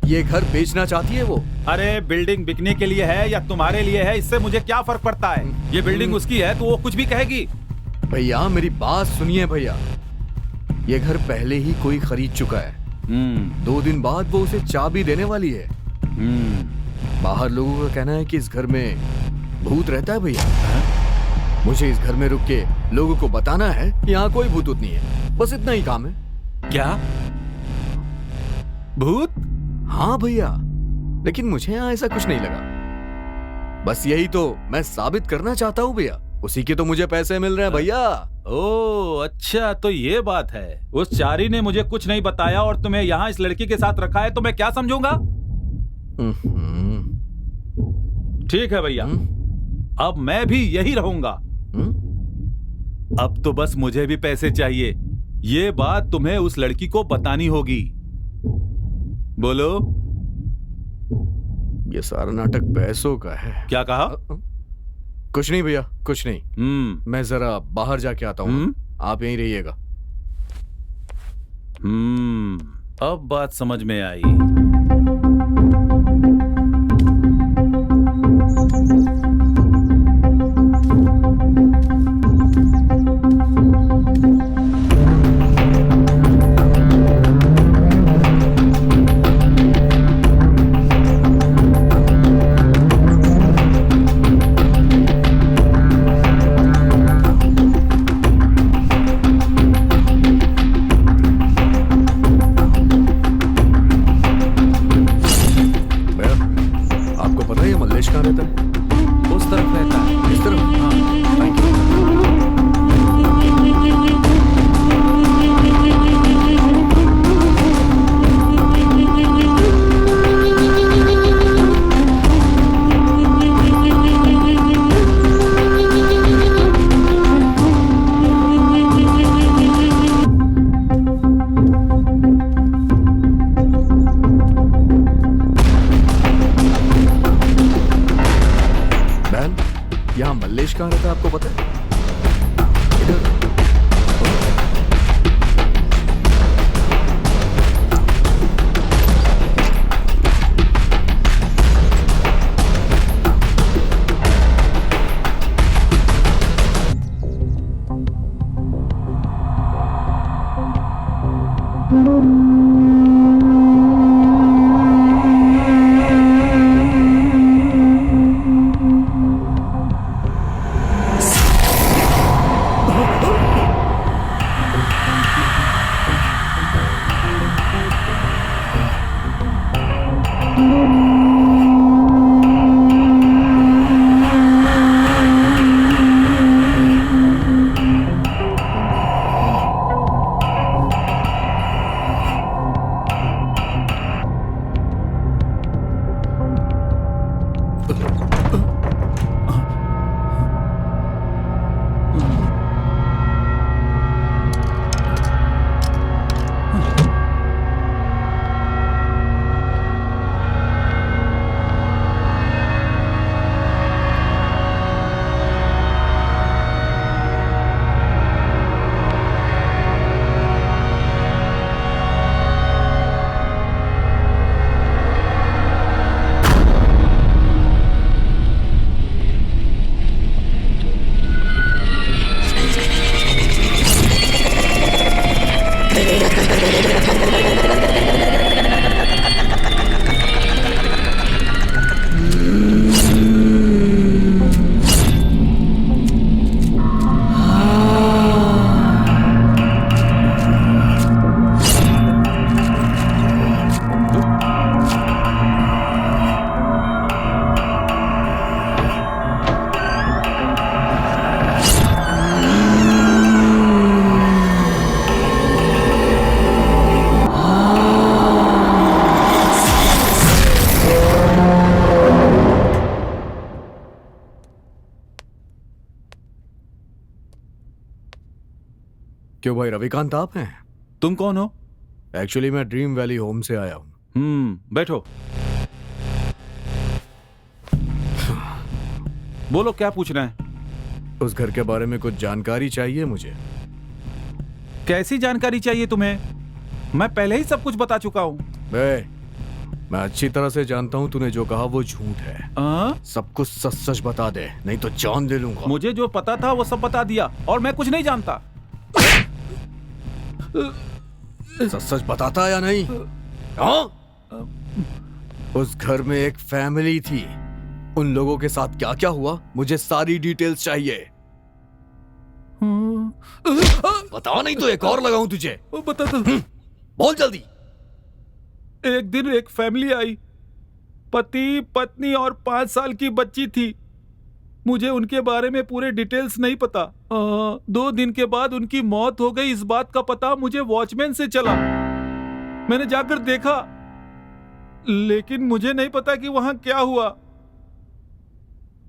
Speaker 7: ये घर बेचना चाहती है वो।
Speaker 6: अरे बिल्डिंग बिकने के लिए है या तुम्हारे लिए है, इससे मुझे क्या फर्क पड़ता है? ये बिल्डिंग उसकी है तो वो कुछ भी कहेगी।
Speaker 7: भैया मेरी बात सुनिए भैया, ये घर पहले ही कोई खरीद चुका है। 2 दिन बाद वो उसे चाबी देने वाली है। बाहर लोगों का कहना है कि इस घर में भूत रहता है भैया। मुझे इस घर में रुक के लोगों को बताना है यहाँ कोई भूत नहीं है, बस इतना ही काम है।
Speaker 6: क्या? भूत?
Speaker 7: हाँ भैया, लेकिन मुझे यहाँ ऐसा कुछ नहीं लगा। बस यही तो मैं साबित करना चाहता हूँ भैया, उसी के तो मुझे पैसे मिल रहे हैं भैया।
Speaker 6: ओ अच्छा, तो ये बात है। उस चारी ने मुझे कुछ नहीं बताया और तुम्हें यहाँ इस लड़की के साथ रखा है, तो मैं क्या समझूंगा? ठीक है भैया, अब मैं भी यही रहूंगा। अब तो बस मुझे भी पैसे चाहिए। ये बात तुम्हें उस लड़की को बतानी होगी। बोलो।
Speaker 7: ये सारा नाटक पैसों का है।
Speaker 6: क्या कहा?
Speaker 7: कुछ नहीं भैया, कुछ नहीं। मैं जरा बाहर जाके आता हूँ, आप यहीं रहिएगा।
Speaker 6: अब बात समझ में आई।
Speaker 7: यहाँ मल्लेश कहाँ रहता है आपको पता है? इधर। क्यों भाई, रविकांत आप हैं?
Speaker 6: तुम कौन हो?
Speaker 7: एक्चुअली मैं ड्रीम वैली होम से आया हूँ।
Speaker 6: बैठो। बोलो क्या पूछना है?
Speaker 7: उस घर के बारे में कुछ जानकारी चाहिए मुझे।
Speaker 6: कैसी जानकारी चाहिए तुम्हें? मैं पहले ही सब कुछ बता चुका हूँ।
Speaker 7: मैं अच्छी तरह से जानता हूँ तूने जो कहा वो झूठ है। सब कुछ सच सच बता दे, नहीं तो जान ले लूंगा।
Speaker 6: मुझे जो पता था वो सब बता दिया और मैं कुछ नहीं जानता।
Speaker 7: सच सच बताता या नहीं? हाँ? उस घर में एक फैमिली थी, उन लोगों के साथ क्या क्या हुआ मुझे सारी डिटेल्स चाहिए। बताओ नहीं तो एक और लगाऊं तुझे।
Speaker 6: बता दो।
Speaker 7: बोल जल्दी।
Speaker 6: एक दिन एक फैमिली आई, पति पत्नी और 5 साल की बच्ची थी। मुझे उनके बारे में पूरे डिटेल्स नहीं पता। 2 दिन के बाद उनकी मौत हो गई, इस बात का पता मुझे वॉचमैन से चला। मैंने जाकर देखा, लेकिन मुझे नहीं पता कि वहां क्या हुआ।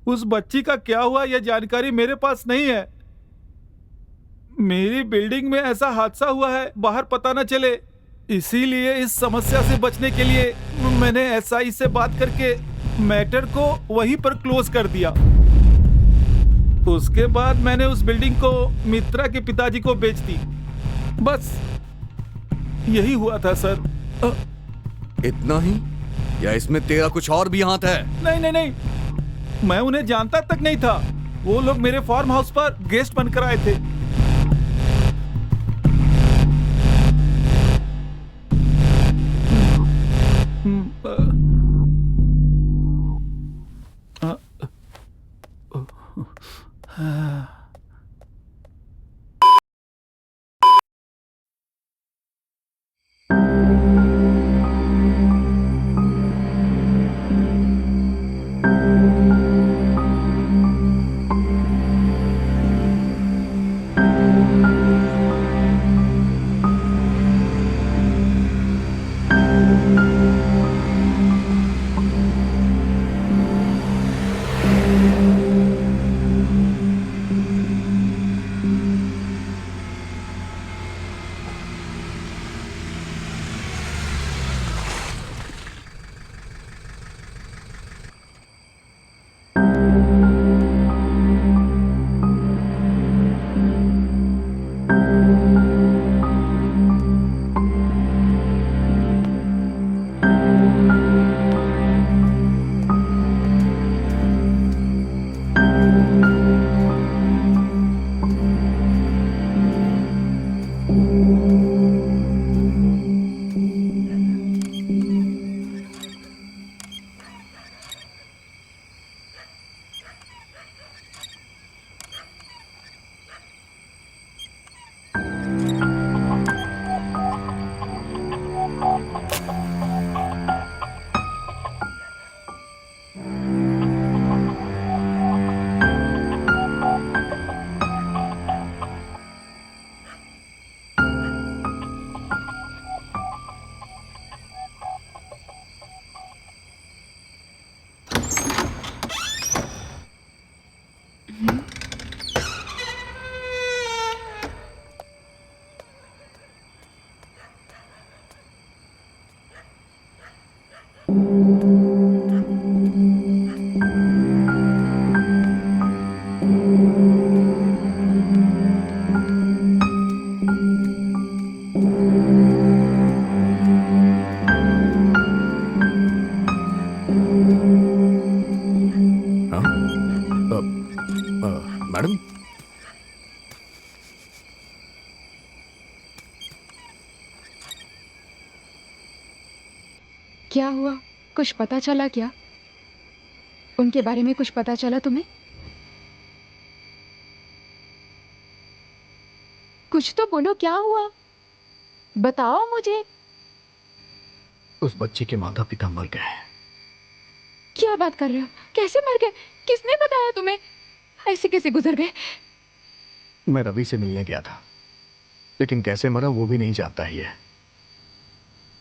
Speaker 6: उस बच्ची का क्या हुआ यह जानकारी मेरे पास नहीं है। मेरी बिल्डिंग में ऐसा हादसा हुआ है, बाहर पता न चले, इसीलिए इस समस्या से बचने के लिए मैंने एसआई से बात करके मैटर को वहीं पर क्लोज कर दिया। उसके बाद मैंने उस बिल्डिंग को मित्रा के पिताजी को बेच दी। बस यही हुआ था सर।
Speaker 7: इतना ही या इसमें तेरा कुछ और भी हाथ है?
Speaker 6: नहीं नहीं नहीं, मैं उन्हें जानता तक नहीं था। वो लोग मेरे फार्म हाउस पर गेस्ट बनकर आए थे।
Speaker 4: क्या हुआ? कुछ पता चला क्या? उनके बारे में कुछ पता चला तुम्हें? कुछ तो बोलो, क्या हुआ? बताओ मुझे।
Speaker 7: उस बच्चे के माता पिता मर गए।
Speaker 4: क्या बात कर रहे हो? कैसे मर गए? किसने बताया तुम्हें? ऐसे कैसे गुजर गए?
Speaker 7: मैं रवि से मिलने गया था, लेकिन कैसे मरा वो भी नहीं जानता ही है।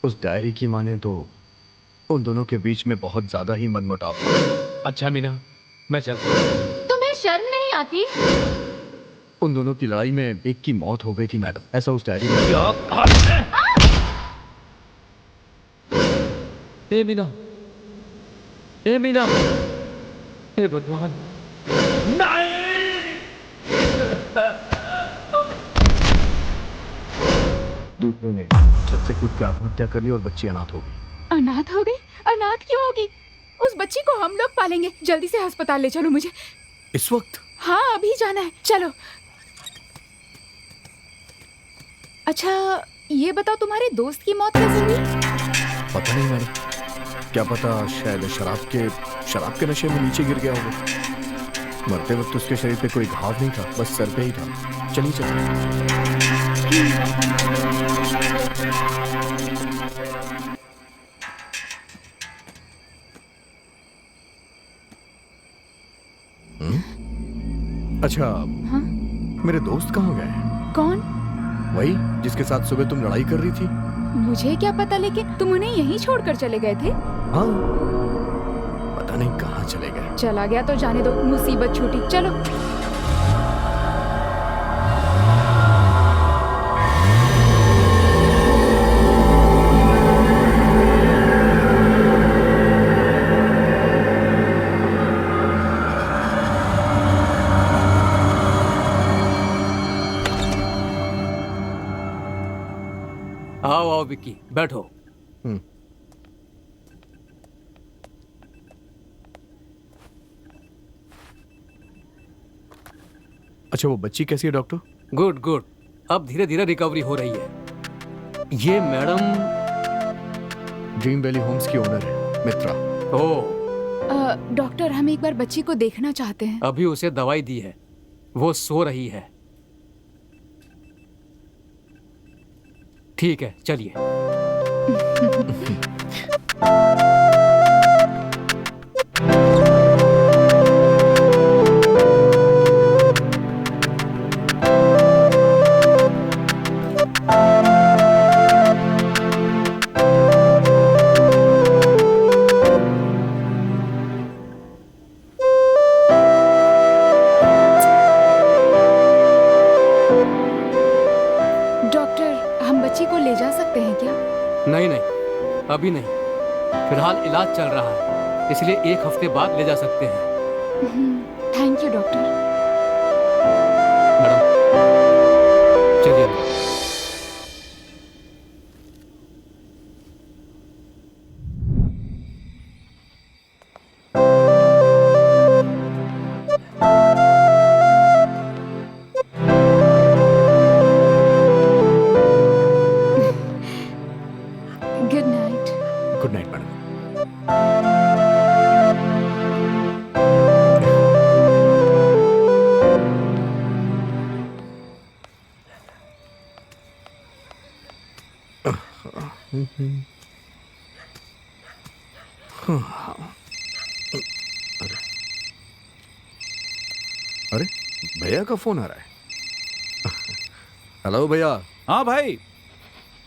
Speaker 7: उस डायरी की माने तो उन दोनों के बीच में बहुत ज्यादा ही मनमुटाव था।
Speaker 3: अच्छा मीना, मैं चलता हूँ।
Speaker 2: तुम्हें शर्म नहीं आती?
Speaker 7: उन दोनों की लड़ाई में एक की मौत हो गई थी मैडम, ऐसा उस डायरी में।
Speaker 3: ए मीना, ए मीना, हे भगवान,
Speaker 7: दूसरों ने छत से कूद के आत्महत्या कर ली और बच्ची अनाथ हो गई।
Speaker 4: अनाथ हो गई? अनाथ क्यों होगी? उस बच्ची को हम लोग पालेंगे। जल्दी से अस्पताल ले चलो मुझे।
Speaker 7: इस वक्त?
Speaker 4: हाँ, अभी जाना है, चलो। अच्छा, ये बताओ तुम्हारे दोस्त की मौत कैसे हुई?
Speaker 7: पता नहीं मैडम, क्या पता शायद शराब के नशे में नीचे गिर गया होगा। मरते वक्त उसके शरीर पे कोई घाव नहीं था, बस सर पे ही था। चलिए चलिए। अच्छा,
Speaker 4: हाँ?
Speaker 7: मेरे दोस्त कहाँ गए?
Speaker 4: कौन?
Speaker 7: वही जिसके साथ सुबह तुम लड़ाई कर रही थी।
Speaker 4: मुझे क्या पता, लेकिन तुम उन्हें यहीं छोड़कर चले गए थे।
Speaker 7: हाँ, पता नहीं कहाँ चले गए।
Speaker 4: चला गया तो जाने दो, मुसीबत छूटी। चलो।
Speaker 3: आओ आओ विक्की, बैठो।
Speaker 7: अच्छा, वो बच्ची कैसी है डॉक्टर?
Speaker 3: गुड गुड, अब धीरे धीरे रिकवरी हो रही है। ये मैडम
Speaker 7: ड्रीम वैली होम्स की ओनर है, मित्रा।
Speaker 3: ओ,
Speaker 4: डॉक्टर, हम एक बार बच्ची को देखना चाहते हैं।
Speaker 3: अभी उसे दवाई दी है, वो सो रही है। ठीक है, चलिए। नहीं नहीं, अभी नहीं, फिलहाल इलाज चल रहा है, इसलिए 1 हफ्ते बाद ले जा सकते हैं।
Speaker 4: Thank you doctor.
Speaker 3: मैडम चलिए।
Speaker 4: Good night.
Speaker 7: Good night madam. अरे भैया का फोन आ रहा है। हेलो भैया।
Speaker 6: हाँ भाई,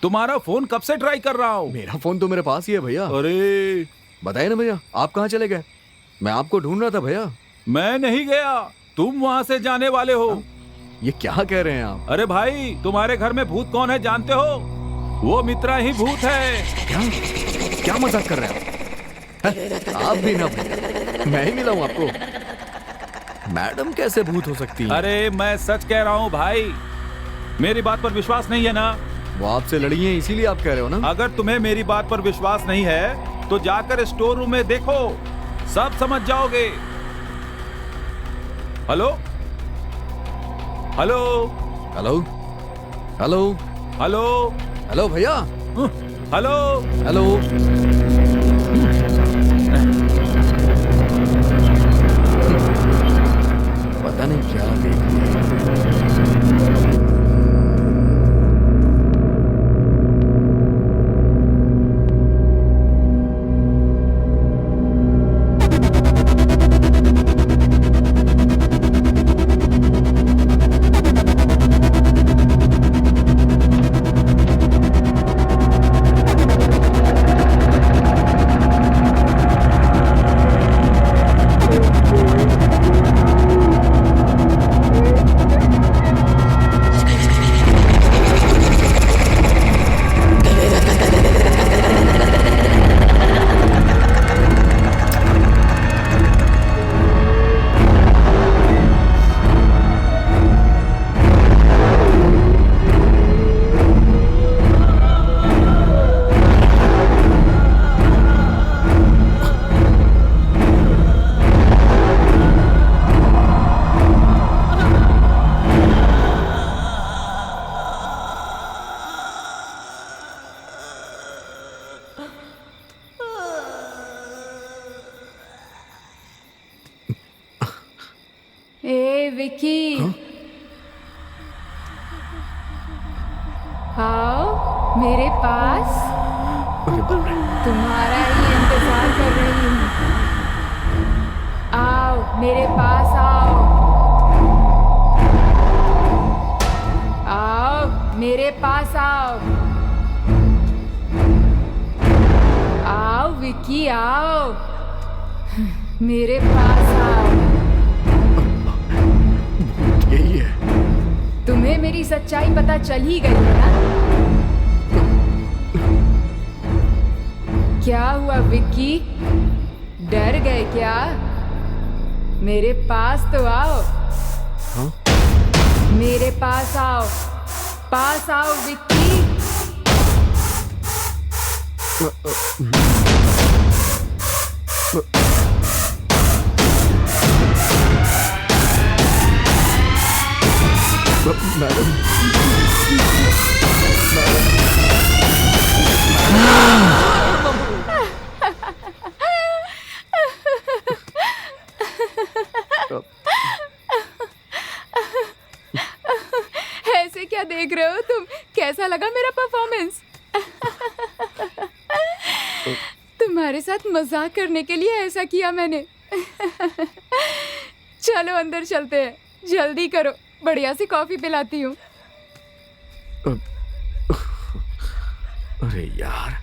Speaker 6: तुम्हारा फोन कब से ट्राई कर रहा हूँ।
Speaker 7: मेरा फोन तो मेरे पास ही है भैया।
Speaker 6: अरे
Speaker 7: बताइए ना भैया, आप कहाँ चले गए? मैं आपको ढूंढ रहा था भैया।
Speaker 6: मैं नहीं गया, तुम वहाँ से जाने वाले हो।
Speaker 7: ये क्या कह रहे हैं आप?
Speaker 6: अरे भाई, तुम्हारे घर में भूत कौन है जानते हो? वो मित्रा ही भूत है।
Speaker 7: क्या क्या मजाक कर रहे हैं आप भी ना भैया, मैं ही मिला हूँ आपको। मैडम कैसे भूत हो सकती है?
Speaker 6: अरे मैं सच कह रहा हूँ भाई, मेरी बात पर विश्वास नहीं है ना?
Speaker 7: वो आपसे लड़ी है इसीलिए आप कह रहे हो ना?
Speaker 6: अगर तुम्हें मेरी बात पर विश्वास नहीं है तो जाकर स्टोर रूम में देखो, सब समझ जाओगे। Hello hello
Speaker 7: hello hello
Speaker 6: hello
Speaker 7: hello भैया।
Speaker 6: हेलो
Speaker 7: हेलो
Speaker 4: विकी,
Speaker 7: हाँ?
Speaker 4: आओ मेरे पास,
Speaker 7: अरे बाप रे।
Speaker 4: तुम्हारा ही इंतजार कर रही हूँ। आओ मेरे पास आओ, आओ मेरे पास आओ, आओ विकी आओ, मेरे पास आओ।
Speaker 7: यही है।
Speaker 4: तुम्हें मेरी सच्चाई पता चल ही गई है ना? क्या हुआ विक्की, डर गए क्या? मेरे पास तो आओ।
Speaker 7: हाँ?
Speaker 4: मेरे पास आओ विक्की।
Speaker 7: मैडम,
Speaker 4: ऐसे क्या देख रहे हो तुम? कैसा लगा मेरा परफॉर्मेंस? तुम्हारे साथ मजाक करने के लिए ऐसा किया मैंने। चलो अंदर चलते हैं, जल्दी करो, बढ़िया सी कॉफी पिलाती हूँ।
Speaker 7: अरे यार,